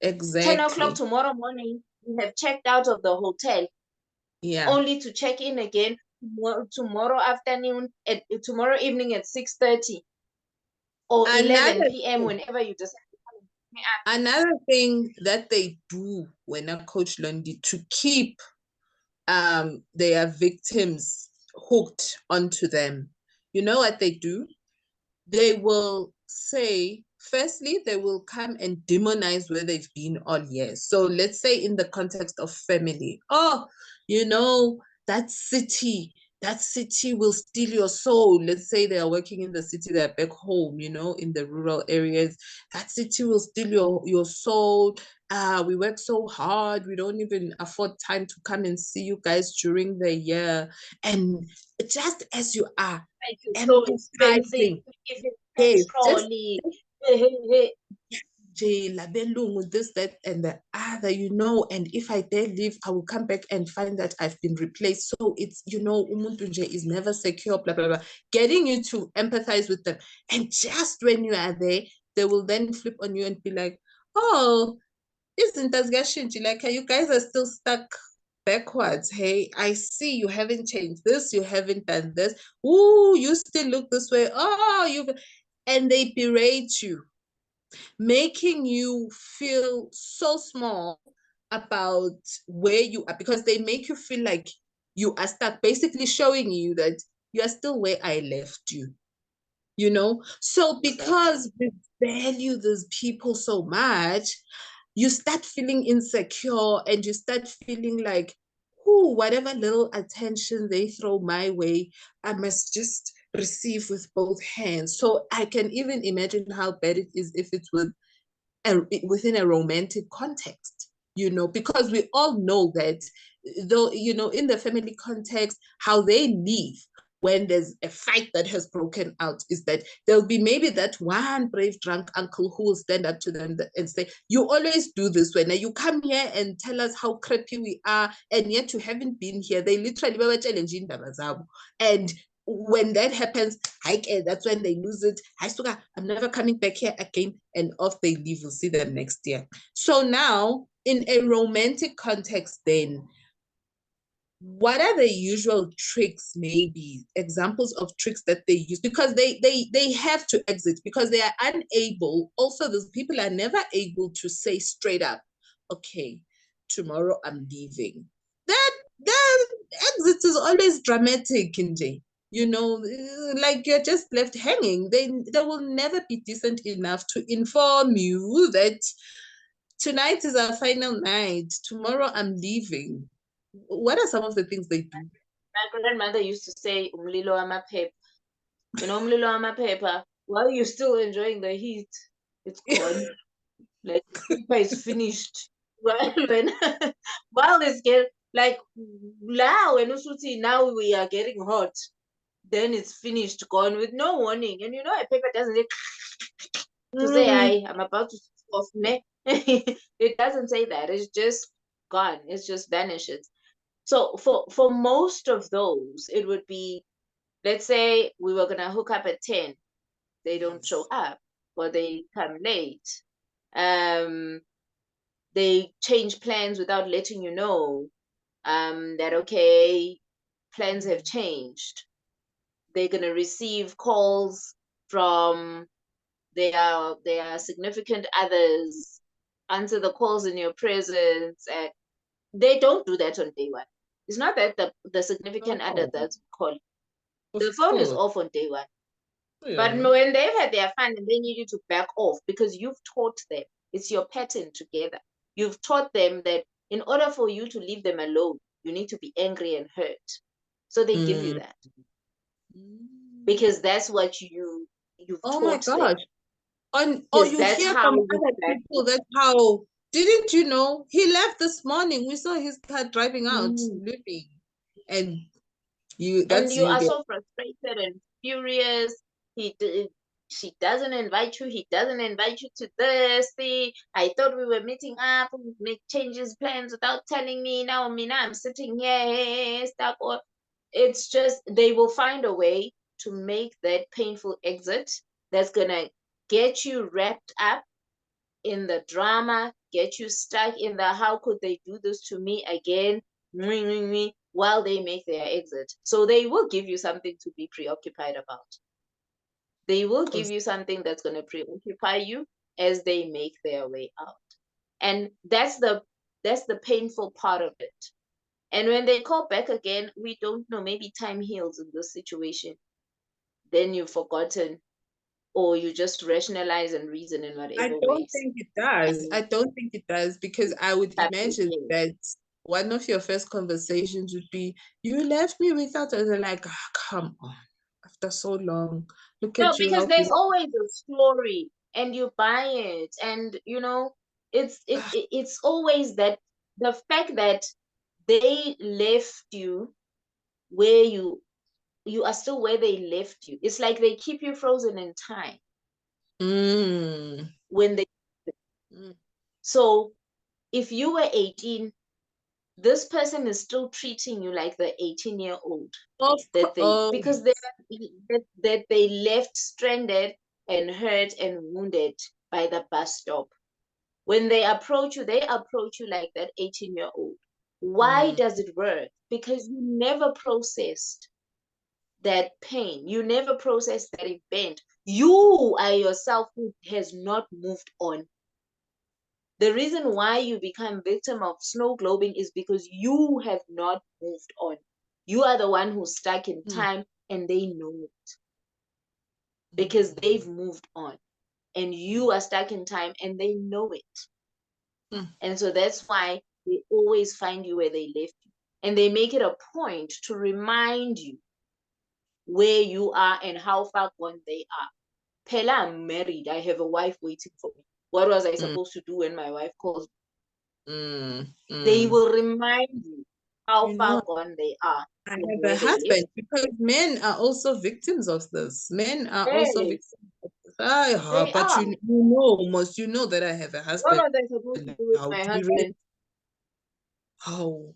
10 o'clock exactly. tomorrow morning, you have checked out of the hotel, Yeah. only to check in again tomorrow evening at 6:30 or 11 Another p.m. whenever you decide to come and pick me up. Another thing that they do when a coach Londi to keep their victims hooked onto them, you know what they do? They will say, firstly, they will come and demonize where they've been all year. So let's say in the context of family, oh, you know, that city, that city will steal your soul. Let's say they are working in the city, they're back home, you know, in the rural areas. That city will steal your soul. We work so hard. We don't even afford time to come and see you guys during the year. And just as you are Like it's so expensive. empathizing. If it's Hey, petrol, just hey, hey, hey. Jay, labelungu, this, that, and the other, you know, and if I dare leave, I will come back and find that I've been replaced. So it's, you know, umuntu nje is never secure, blah, blah, blah. Getting you to empathize with them. And just when you are there, they will then flip on you and be like, oh, isn't that gashinji? Like, you guys are still stuck backwards. Hey, I see you haven't changed this, you haven't done this. Ooh, you still look this way. Oh, you've, and they berate you, making you feel so small about where you are because they make you feel like you are stuck, basically showing you that you are still where I left you, you know? So because we value these people so much, you start feeling insecure and you start feeling like, who, whatever little attention they throw my way, I must just receive with both hands. So I can even imagine how bad it is if it's within a romantic context, you know, because we all know that, though, you know, in the family context, how they live when there's a fight that has broken out is that there'll be maybe that one brave drunk uncle who will stand up to them and say, you always do this way. Now you come here and tell us how crappy we are, and yet you haven't been here. They literally were challenging them. And when that happens, that's when they lose it. I'm never coming back here again. And off they leave. We'll see them next year. So now, in a romantic context, then, what are the usual tricks, maybe examples of tricks that they use? Because they have to exit because they are unable. Also, those people are never able to say straight up, okay, tomorrow I'm leaving. That exit is always dramatic, Kinjay. You know, like you're just left hanging. They will never be decent enough to inform you that tonight is our final night. Tomorrow I'm leaving. What are some of the things they do? My grandmother used to say, umlilo amaphepha. You know, umlilo amaphepha, while you're still enjoying the heat, it's gone. Like, paper is finished. Well, while it's like, now, now we are getting hot, then it's finished, gone with no warning. And you know, a paper doesn't to say, Mm, I'm about to off, ne? It doesn't say that. It's just gone. It's just vanishes. So for most of those, it would be, let's say we were gonna hook up at 10. They don't show Yes. up, or they come late. They change plans without letting you know that, okay, plans have changed. They're gonna receive calls from their significant others, answer the calls in your presence, and they don't do that on day one. It's not that the significant other Oh, doesn't call. The of phone is course. off on day one. But Yeah. when they've had their fun and they need you to back off because you've taught them, it's your pattern together. You've taught them that in order for you to leave them alone, you need to be angry and hurt. So they give you Mm. that Mm. because that's what you've Oh my taught them. gosh. Or Because you that's hear how from you other back people that how didn't you know he left this morning? We saw his car driving out, off. leaving. And you And that's you you are there. so frustrated and furious. She doesn't invite you. He doesn't invite you to this thing. I thought we were meeting up, make changes, plans without telling me. Now, I'm sitting here stuck. Or it's just they will find a way to make that painful exit that's gonna get you wrapped up in the drama, get you stuck in the how could they do this to me again, while they make their exit. So they will give you something to be preoccupied about. They will give you something that's going to preoccupy you as they make their way out. And that's the painful part of it. And when they call back again, we don't know, maybe time heals in this situation. Then you've forgotten, or you just rationalize and reason in I whatever don't ways. think it does. And I don't think it does because I would tap imagine again. that one of your first conversations would be, "You left me without," and they're like, "Ah, come on, after so long, look No, at you, because how there's beautiful." always a story and you buy it. And it's always that the fact that they left you where you are still where they left you. It's like they keep you frozen in time Mm. when they Mm. so if you were 18, this person is still treating you like the 18-year-old Of that they oh because yes. that they left stranded and hurt and wounded by the bus stop. When they approach you like that 18-year-old. Why Mm. does it work? Because you never processed that pain. You never processed that event. You are yourself who has not moved on. The reason why you become victim of snow globing is because you have not moved on. You are the one who's stuck in Mm. time and they know it because Mm. they've moved on. And you are stuck in time and they know it. Mm. And so that's why they always find you where they left you. And they make it a point to remind you where you are and how far gone they are. Pella, I'm married. I have a wife waiting for me. What was I Mm. supposed to do when my wife calls me? Mm. They Mm. will remind you how You far know, gone they are I from have a where they left. husband because men are also victims of this. Men are also Yes, victims of this. they But are. you know, almost you know that I have a What husband was I supposed to do with now. my To be ready, husband? how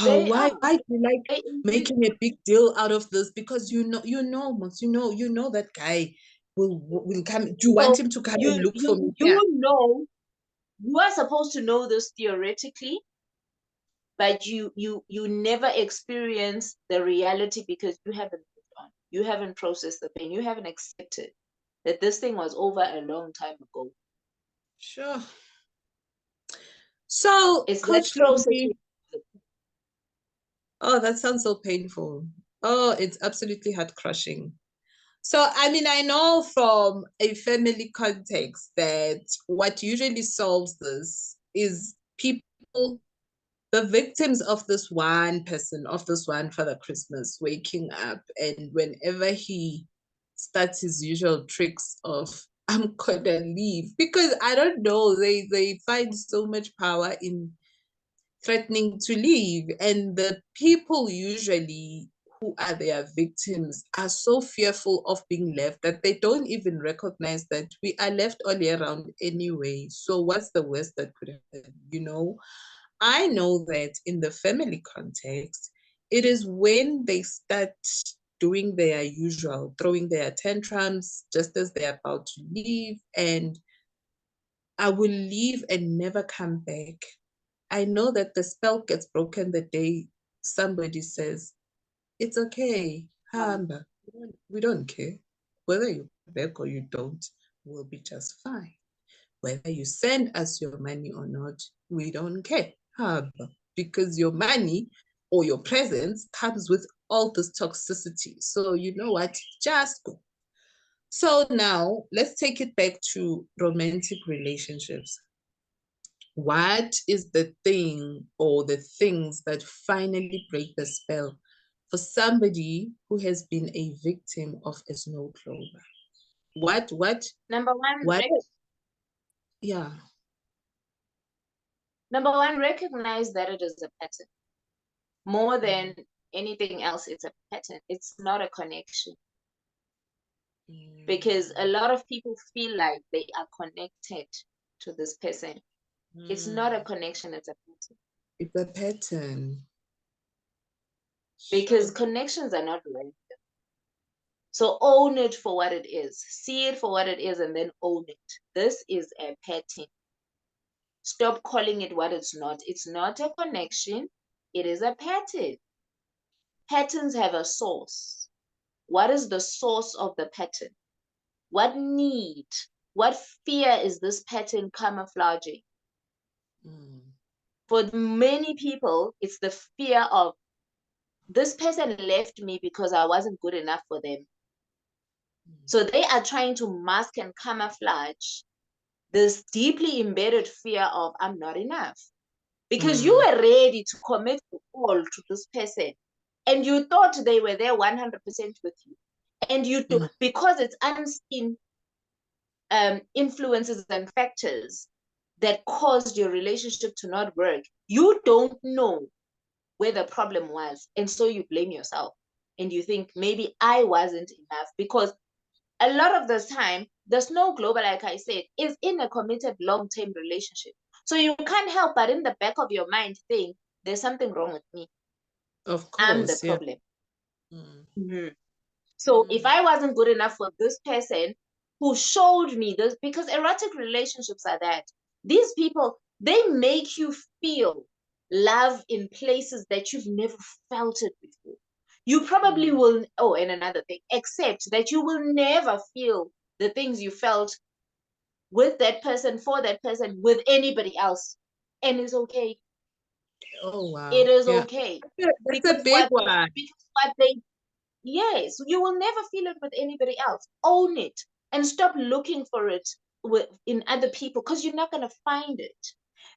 They why are. do you like They, making a big deal out of this? Because almost you know that guy will come. Do you want so him to come and you look for me? you Yeah. you know you are supposed to know this theoretically, but you never experience the reality because you haven't moved on. You haven't processed the pain. You haven't accepted that this thing was over a long time ago. Sure. So, It's that Coach processing. Lindy, oh, that sounds so painful. Oh, it's absolutely heart crushing. So, I mean, I know from a family context that what usually solves this is people, the victims of this one person, of this one Father Christmas, waking up and whenever he starts his usual tricks of, I'm gonna leave. Because I don't know, they find so much power in threatening to leave. And the people usually who are their victims are so fearful of being left that they don't even recognize that we are left all year round anyway. So what's the worst that could happen? You know, I know that in the family context, it is when they start doing their usual, throwing their tantrums just as they're about to leave, and I will leave and never come back. I know that the spell gets broken the day somebody says, it's okay, hamba. We don't care. Whether you come back or you don't, we'll be just fine. Whether you send us your money or not, we don't care, hamba. Because your money or your presence comes with all this toxicity. So you know what? Just go. So now let's take it back to romantic relationships. What is the thing or the things that finally break the spell for somebody who has been a victim of a snow clover? Number one, What? Yeah. Recognize that it is a pattern. More than anything else, it's a pattern. It's not a connection. Because a lot of people feel like they are connected to this person. It's not a connection, it's a pattern. It's a pattern. Because Sure. connections are not random. So own it for what it is. See it for what it is and then own it. This is a pattern. Stop calling it what it's not. It's not a connection. It is a pattern. Patterns have a source. What is the source of the pattern? What need, what fear is this pattern camouflaging? For many people, it's the fear of this person left me because I wasn't good enough for them. So they are trying to mask and camouflage this deeply embedded fear of I'm not enough. Because you were ready to commit all to this person and you thought they were there 100% with you. And you do, because it's unseen influences and factors that caused your relationship to not work, you don't know where the problem was. And so you blame yourself and you think maybe I wasn't enough, because a lot of the time, the snow globe, like I said, is in a committed long-term relationship. So you can't help but in the back of your mind think there's something wrong with me. Of I'm the course, yeah. problem. So if I wasn't good enough for this person who showed me this, because erotic relationships are that. These people, they make you feel love in places that you've never felt it before. You probably will, oh, and another thing, accept that you will never feel the things you felt with that person, for that person, with anybody else. And it's okay. Oh, wow. It is Yeah. okay. That's a big one. Because what they, yes, you will never feel it with anybody else. Own it and stop looking for it in other people, because you're not going to find it.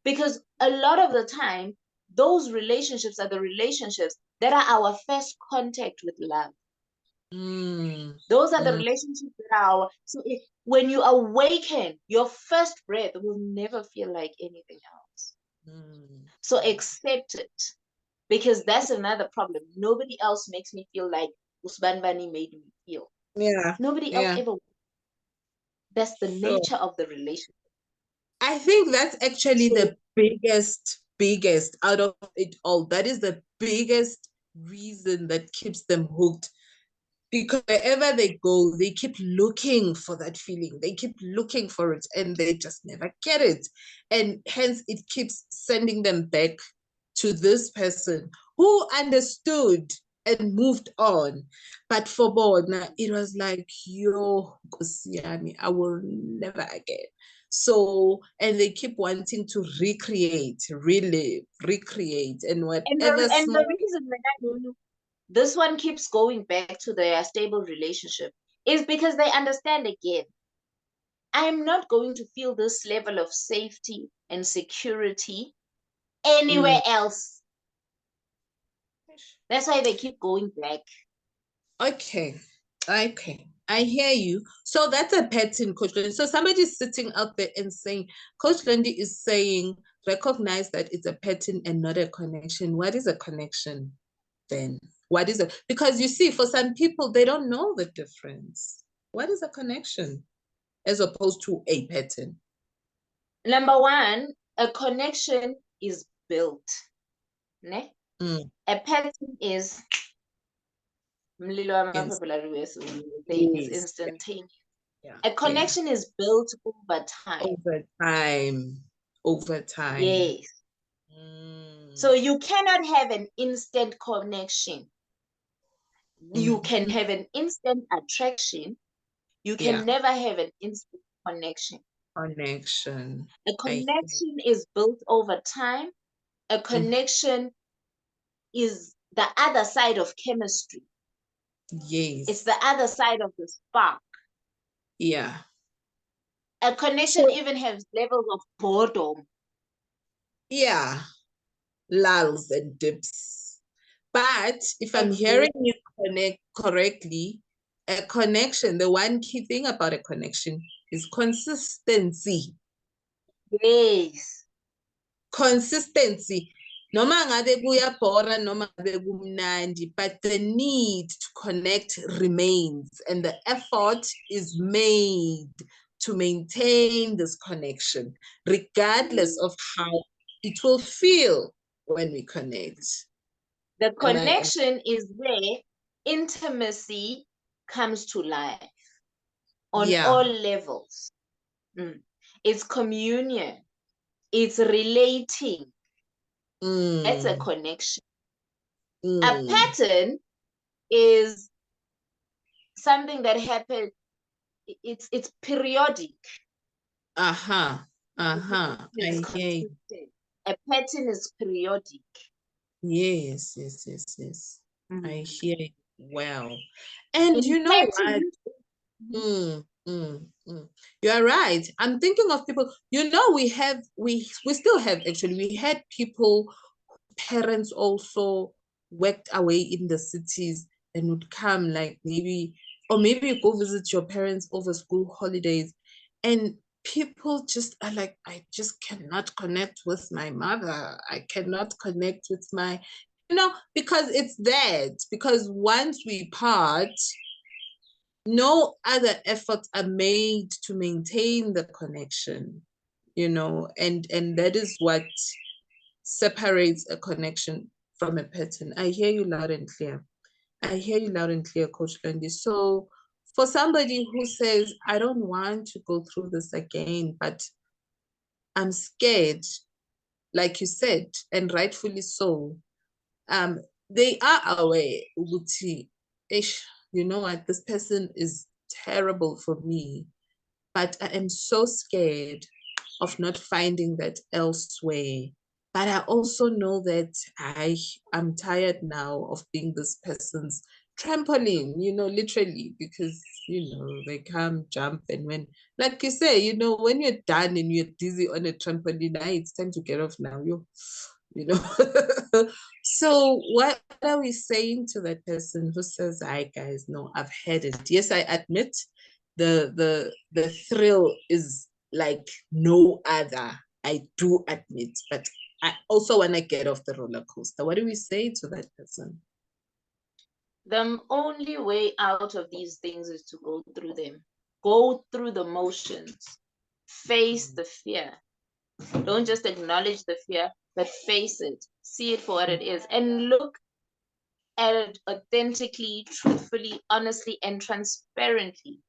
Because a lot of the time, those relationships are the relationships that are our first contact with love. Those are the relationships that are so when you awaken, your first breath will never feel like anything else. So accept it, because that's another problem. Nobody else makes me feel like Usbanbani made me feel. Yeah. Nobody else ever. That's the nature of the relationship. I think that's actually the biggest out of it all. That is the biggest reason that keeps them hooked. Because wherever they go, they keep looking for that feeling. They keep looking for it and they just never get it. And hence it keeps sending them back to this person who understood and moved on. But for Bona, it was like, yo, Kosiani, I will never again. So, and they keep wanting to relive, recreate, and whatever And the reason that this one keeps going back to their stable relationship is because they understand again, I'm not going to feel this level of safety and security anywhere else. That's why they keep going back. Okay. I hear you. So that's a pattern, Coach Lindy. So somebody's sitting out there and saying, Coach Lindy is saying, recognize that it's a pattern and not a connection. What is a connection then? What is it? Because you see, for some people, they don't know the difference. What is a connection as opposed to a pattern? Number one, a connection is built. Ne? A pattern is is Yes. instantaneous. Yeah. A connection is built over time. Over time. Over time. Yes. So you cannot have an instant connection. You can have an instant attraction. You can never have an instant connection. Connection. A connection is built over time. A connection is the other side of chemistry. Yes. It's the other side of the spark. Yeah. A connection even has levels of boredom. Yeah. Lulls and dips. But if I'm hearing you correctly, a connection, the one key thing about a connection is consistency. Yes. Consistency. Noma ngabe kuyabhora noma ngabe kumnandi, but the need to connect remains and the effort is made to maintain this connection, regardless of how it will feel when we connect. The connection is where intimacy comes to life on all levels. It's communion. It's relating. That's a connection. A pattern is something that happens. It's periodic. It's consistent. A pattern is periodic. Yes. I hear it well. And you know what? You're right. I'm thinking of people, you know, we still have actually, we had people, parents also worked away in the cities and would come like maybe, or maybe you go visit your parents over school holidays, and people just are like, I just cannot connect with my mother. I cannot connect with my, because it's that, because once we part, no other efforts are made to maintain the connection, and that is what separates a connection from a pattern. I hear you loud and clear. Coach Lundi. So for somebody who says, I don't want to go through this again, but I'm scared, like you said, and rightfully so, they are aware, Uguti, you know what, this person is terrible for me, but I am so scared of not finding that elsewhere. But I also know that I'm tired now of being this person's trampoline, literally, because, they come, jump, and when, like you say, when you're done and you're dizzy on a trampoline, it's time to get off now. So what are we saying to that person who says, hi guys, no, I've had it. Yes, I admit the thrill is like no other. I do admit, but I also want to get off the roller coaster. What do we say to that person? The only way out of these things is to go through them. Go through the motions. Face the fear. Don't just acknowledge the fear, but face it. See it for what it is. And look at it authentically, truthfully, honestly, and transparently.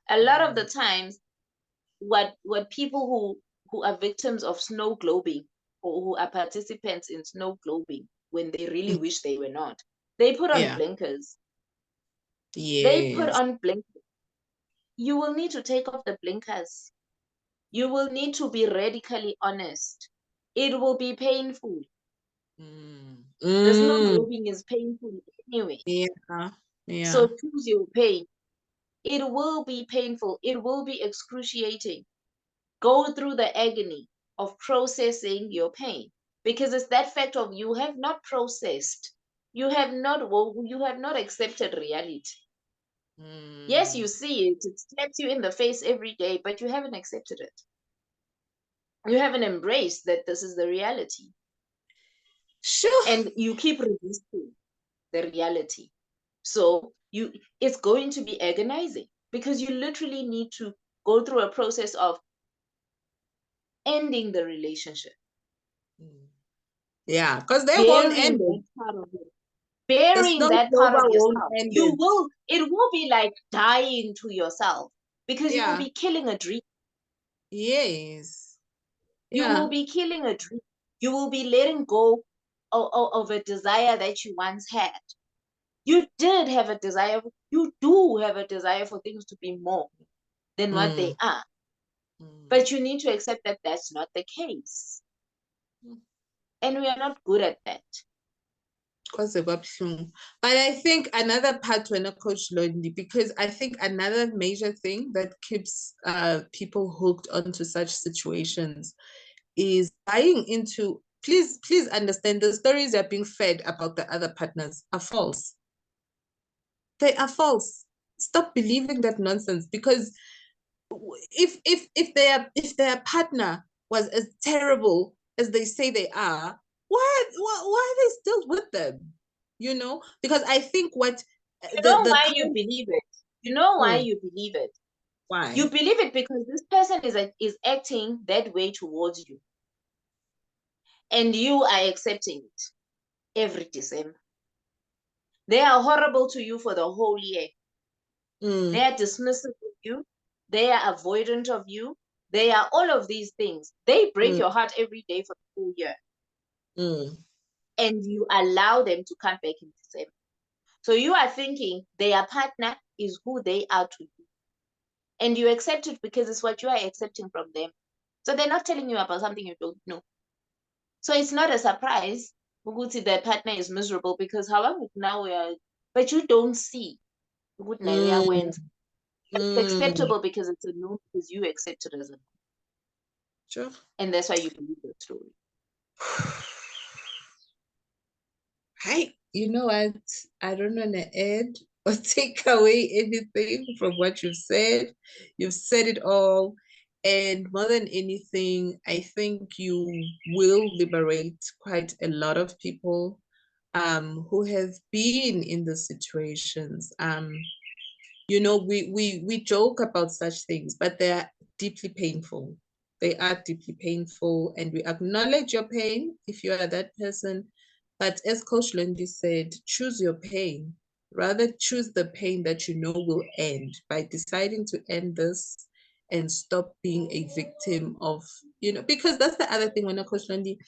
A lot of the times, what people who are victims of snow globing or who are participants in snow globing, when they really wish they were not, they put on blinkers. They put on blinkers. You will need to take off the blinkers. You will need to be radically honest. It will be painful. The snow globing is painful anyway. So choose your pain. It will be painful. It will be excruciating. Go through the agony of processing your pain, because it's that fact of you have not processed. You have not accepted reality. Yes, you see it. It slaps you in the face every day, but you haven't accepted it. You haven't embraced that this is the reality. Sure. And you keep resisting. the reality. So it's going to be agonizing because you literally need to go through a process of ending the relationship. Yeah, because they won't Bearing end that it. part of it. The Bearing snow that part of globe won't yourself. end it. It will be like dying to yourself because you will Yeah. be killing a dream. Yes. You will Yeah. be killing a dream. You will be letting go of a desire that you once had. You did have a desire, you do have a desire for things to be more than what they are. But you need to accept that that's not the case. And we are not good at that. But I think another part when I coach lonely, because I think another major thing that keeps people hooked onto such situations is buying into, please understand, the stories you're being fed about the other partners are false. They are false. Stop believing that nonsense, because if their partner was as terrible as they say they are, why are they still with them? Because I think what You the know the why you current believe it? You know why mm, you believe it? You why believe it because this person is acting that way towards you. And you are accepting it every December. They are horrible to you for the whole year. They are dismissive of you. They are avoidant of you. They are all of these things. They break mm, your heart every day for the whole year. mm, And you allow them to come back in December. So you are thinking their partner is who they are to you. And you accept it because it's what you are accepting from them. So they're not telling you about something you don't know. So it's not a surprise. Their partner is miserable because however now we are, but you don't see. mm, It's mm. acceptable because it's a no, because you accept it as a no. Sure. And that's why you believe the story. Hi, you know what? I don't want to add or take away anything from what you've said. You've said it all. And more than anything, I think you will liberate quite a lot of people who have been in the situations. We joke about such things, but they are deeply painful. They are deeply painful, and we acknowledge your pain if you are that person. But as Coach Lindy said, choose your pain. Rather choose the pain that you know will end by deciding to end this and stop being a victim of, because that's the other thing when I Coach Lindy,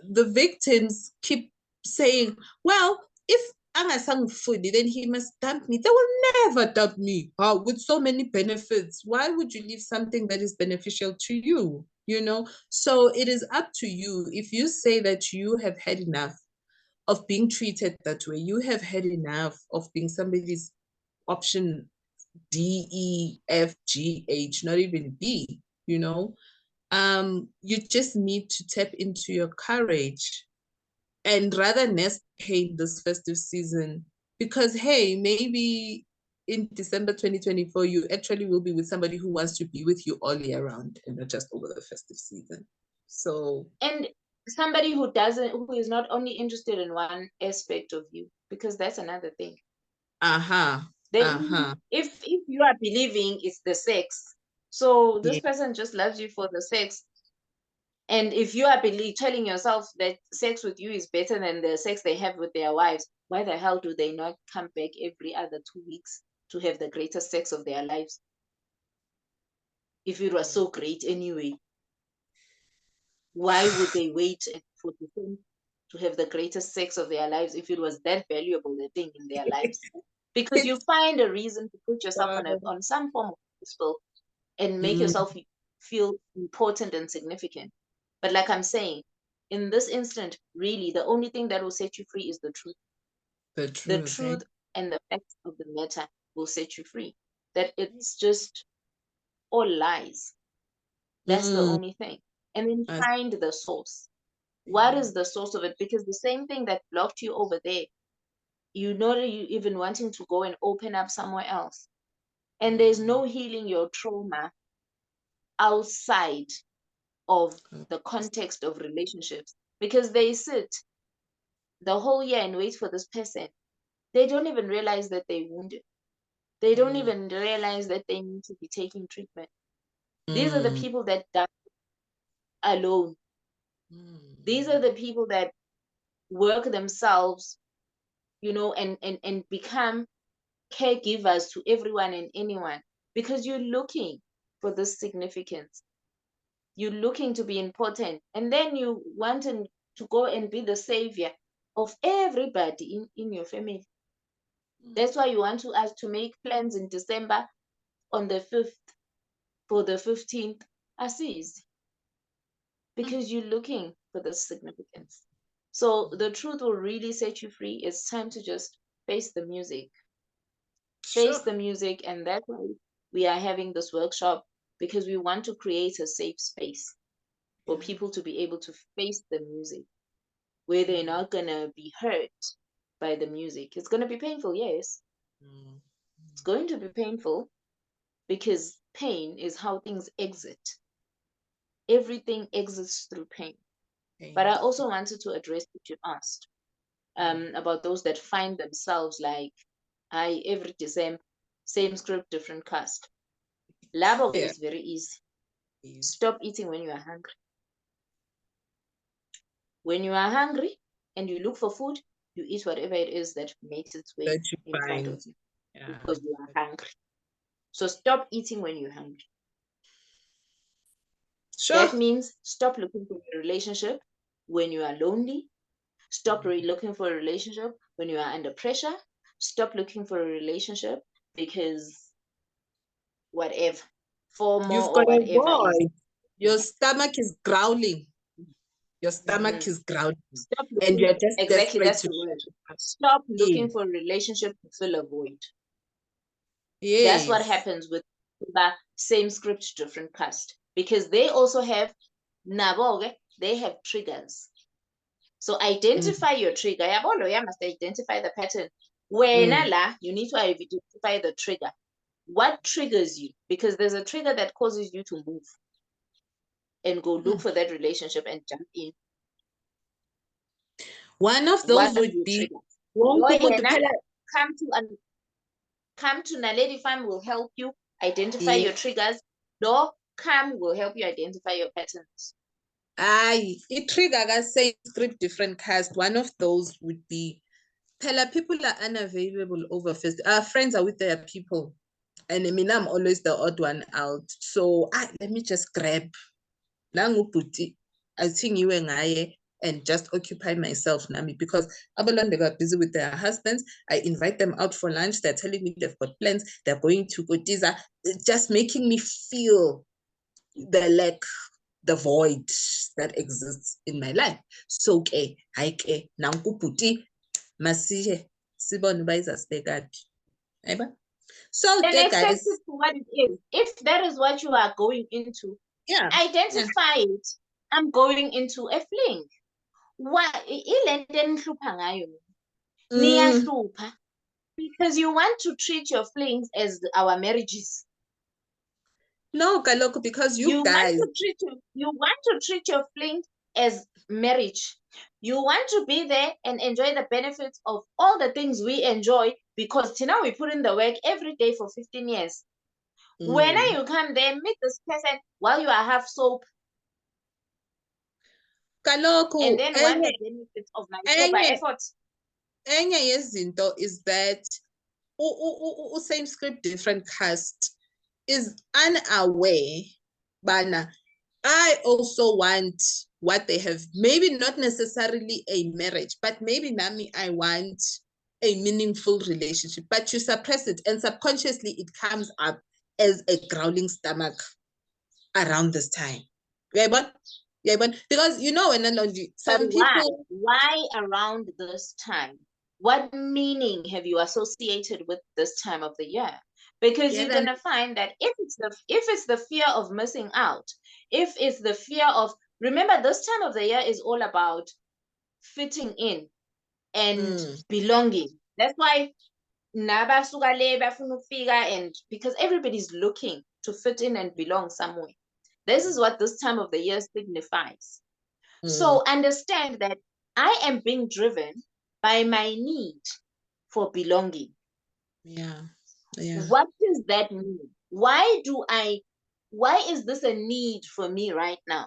the victims keep saying, well, if Angasangfudi, then he must dump me. They will never dump me. With so many benefits. Why would you leave something that is beneficial to you? So it is up to you. If you say that you have had enough of being treated that way, you have had enough of being somebody's option D, E, F, G, H, not even B, you just need to tap into your courage and rather nest pain this festive season, because hey, maybe in December 2024 you actually will be with somebody who wants to be with you all year round and not just over the festive season. So And somebody who is not only interested in one aspect of you, because that's another thing. If you are believing it's the sex, so this person just loves you for the sex. And if you are telling yourself that sex with you is better than the sex they have with their wives, why the hell do they not come back every other 2 weeks to have the greatest sex of their lives? If it was so great anyway, why would they wait for the thing to have the greatest sex of their lives if it was that valuable the thing in their lives? Because you find a reason to put yourself on some form of pedestal and make yourself feel important and significant. But like I'm saying, in this instant, really, the only thing that will set you free is the truth. The truth and the facts of the matter will set you free. That it's just all lies. That's the only thing. And then find the source. What is the source of it? Because the same thing that blocked you over there, you even wanting to go and open up somewhere else. And there's no healing your trauma outside of the context of relationships, because they sit the whole year and wait for this person, they don't even realize that they're wounded. They don't even realize that they need to be taking treatment. These are the people that die alone. These are the people that work themselves, you know, and become caregivers to everyone and anyone, because you're looking for this significance. You're looking to be important. And then you want to go and be the savior of everybody in your family. That's why you want to ask to make plans in December on the 5th for the 15th assist, because you're looking for the significance. So the truth will really set you free. It's time to just face the music. Face the music. And that's why we are having this workshop, because we want to create a safe space for people to be able to face the music, where they're not going to be hurt by the music. It's going to be painful, yes. It's going to be painful, because pain is how things exit. Everything exits through pain. But I also wanted to address what you asked about those that find themselves like, every December, same script, different cast. Labo is very easy. Stop eating when you are hungry. When you are hungry and you look for food, you eat whatever it is that makes its way in front of you, because you are hungry. So stop eating when you're hungry. That means stop looking for a relationship when you are lonely. Stop looking for a relationship when you are under pressure. Stop looking for a relationship because whatever, FOMO You've or got a whatever is. void. Your stomach is growling. Your stomach is growling. Stop And you're just exactly, desperate that's to the word. Stop looking for a relationship to fill a void. That's what happens with the same script, different cast, because they also have they have triggers. So identify your trigger. You must identify the pattern. When you need to identify the trigger. What triggers you? Because there's a trigger that causes you to move and go look for that relationship and jump in. One of those would be come to Naledi Farm will help you identify your triggers. No, come will help you identify your patterns. It trigger same script, different cast. One of those would be people are unavailable over first. Our friends are with their people. And I mean, I'm always the odd one out. So let me just grab Nangu Puti. I think you and I and just occupy myself, Nami, because Abalon, got busy with their husbands. I invite them out for lunch. They're telling me they've got plans. They're going to go Tiza, just making me feel the lack, the void that exists in my life. So, okay, haike, Nangu Puti, Masihe, Sibon Baisa Stegati. So, then guys, to what it is. If that is what you are going into, identify it. I'm going into a fling. Because you want to treat your flings as our marriages. No, Kaloko, because you guys want to treat your fling as marriage. You want to be there and enjoy the benefits of all the things we enjoy, because now we put in the work every day for 15 years. When you come there, meet this person while you are half soap. Kaloko, and then what the benefits of my sober effort? Enye yezinto is that same script, different cast is unaware, Bana. I also want what they have, maybe not necessarily a marriage, but maybe Nami, I want a meaningful relationship, but you suppress it and subconsciously it comes up as a growling stomach around this time. Yeah, but because you know, when some people. Why around this time? What meaning have you associated with this time of the year? Because you're gonna find that if it's the fear of missing out, if it's the fear of, remember, this time of the year is all about fitting in and belonging. That's why and because everybody's looking to fit in and belong somewhere. This is what this time of the year signifies. So understand that I am being driven by my need for belonging. Yeah. Yeah. What does that mean? Why is this a need for me right now?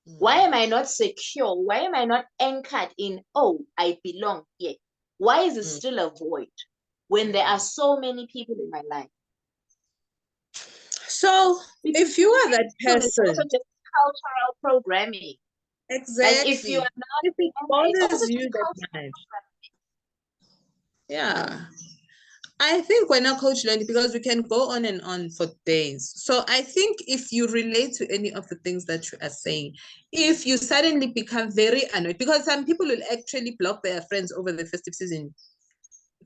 Why am I not secure? Why am I not anchored in, oh, I belong here? Why is it still a void when there are so many people in my life? So Because if you are that it's also person, just cultural programming. Like if you exactly, are not, if it it's also bothers just you that cultural much, programming. yeah. I think we're not coach learning because we can go on and on for days. So I think if you relate to any of the things that you are saying, if you suddenly become very annoyed, because some people will actually block their friends over the festive season.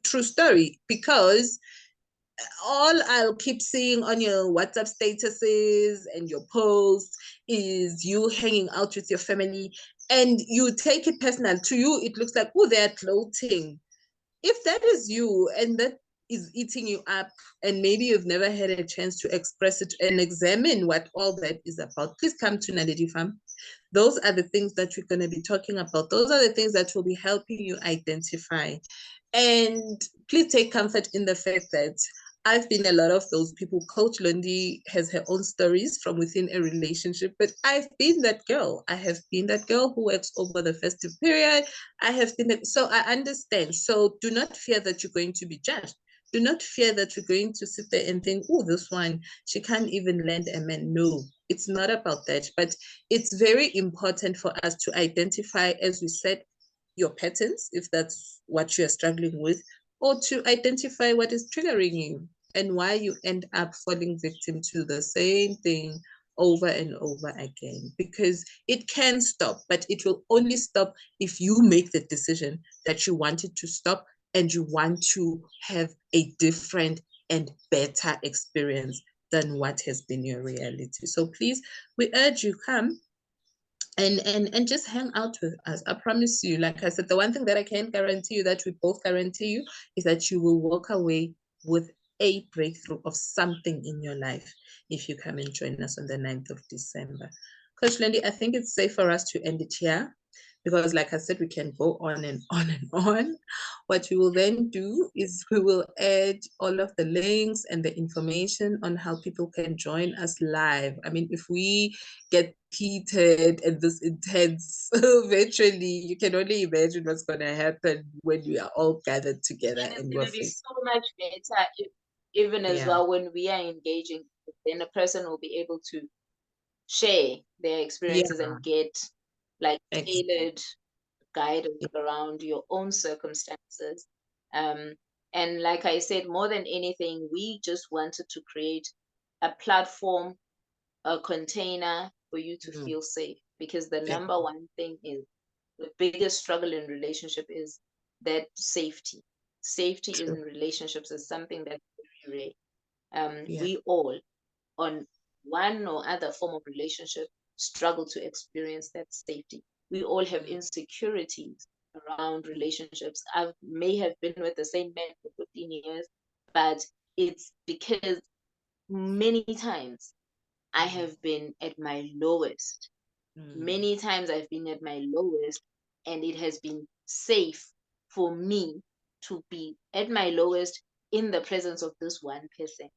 True story, because all I'll keep seeing on your WhatsApp statuses and your posts is you hanging out with your family, and you take it personal. To you, it looks like, oh, they're gloating. If that is you and that is eating you up, and maybe you've never had a chance to express it and examine what all that is about, please come to Naledi Farm. Those are the things that we're going to be talking about. Those are the things that will be helping you identify. And please take comfort in the fact that I've been a lot of those people. Coach Lundi has her own stories from within a relationship, but I've been that girl. I have been that girl who works over the festive period. I have been that. So I understand. So do not fear that you're going to be judged. Do not fear that you're going to sit there and think, oh, this one, she can't even lend a man. No, it's not about that. But it's very important for us to identify, as we said, your patterns, if that's what you're struggling with, or to identify what is triggering you and why you end up falling victim to the same thing over and over again. Because it can stop, but it will only stop if you make the decision that you want it to stop and you want to have a different and better experience than what has been your reality. So please, we urge you, come and just hang out with us. I promise you, like I said, the one thing that I can guarantee you, that we both guarantee you, is that you will walk away with a breakthrough of something in your life if you come and join us on the 9th of December. Coach Lindy, I think it's safe for us to end it here, because like I said, we can go on and on and on. What we will then do is we will add all of the links and the information on how people can join us live. I mean, if we get heated and this intense virtually, you can only imagine what's going to happen when we are all gathered together And it's and going we're to be face. so much better even as Yeah. well when we are engaging, then a person will be able to share their experiences Yeah. and get like Exactly. tailored guidance around your own circumstances. And like I said, more than anything, we just wanted to create a platform, a container for you to feel safe, because the number one thing is the biggest struggle in relationship is that safety. Safety in relationships is something that's very rare. Yeah. We all, on one or other form of relationship, struggle to experience that safety. We all have insecurities around relationships. I may have been with the same man for 15 years, but it's because many times I have been at my lowest. Many times I've been at my lowest, and it has been safe for me to be at my lowest in the presence of this one person.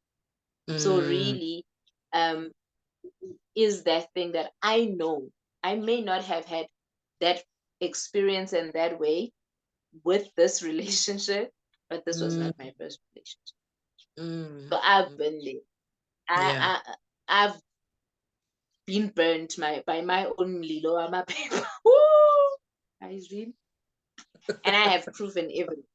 So really, um, is that thing that I know I may not have had that experience in that way with this relationship, but this was not my first relationship. So I've been there. Yeah. I've been burnt by my own Lilo Ama paper. Guys, really? And I have proven evidence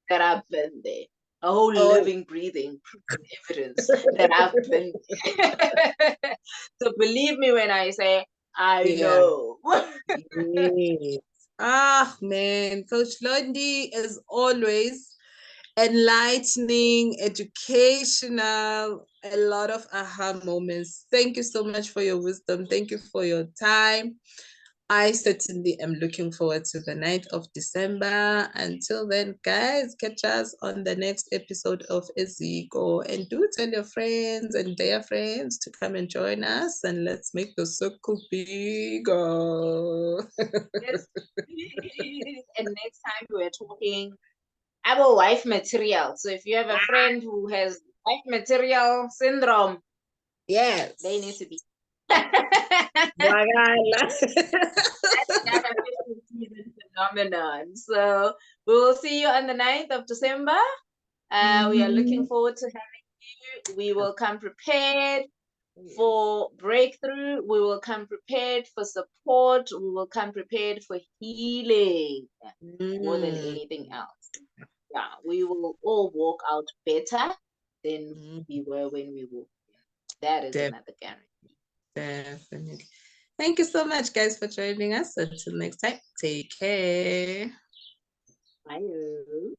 that I've been there. A whole Oh. living, breathing proof and evidence that I've been there. So believe me when I say I Yeah. know. Yes. Ah, man. Coach Londi, as always, enlightening, educational, a lot of aha moments. Thank you so much for your wisdom. Thank you for your time. I certainly am looking forward to the 9th of December. Until then, guys, catch us on the next episode of Eziko. And do tell your friends and their friends to come and join us. And let's make the circle bigger. Yes. And next time we're talking about wife material. So if you have a friend who has wife material syndrome, Yes. they need to be. That's another Christmas season phenomenon. So we will see you on the 9th of December. We are looking forward to having you. We will come prepared for breakthrough. We will come prepared for support. We will come prepared for healing more than anything else. Yeah, we will all walk out better than we were when we walked in. That is another guarantee. Definitely. Thank you so much, guys, for joining us. Until next time, take care. Bye.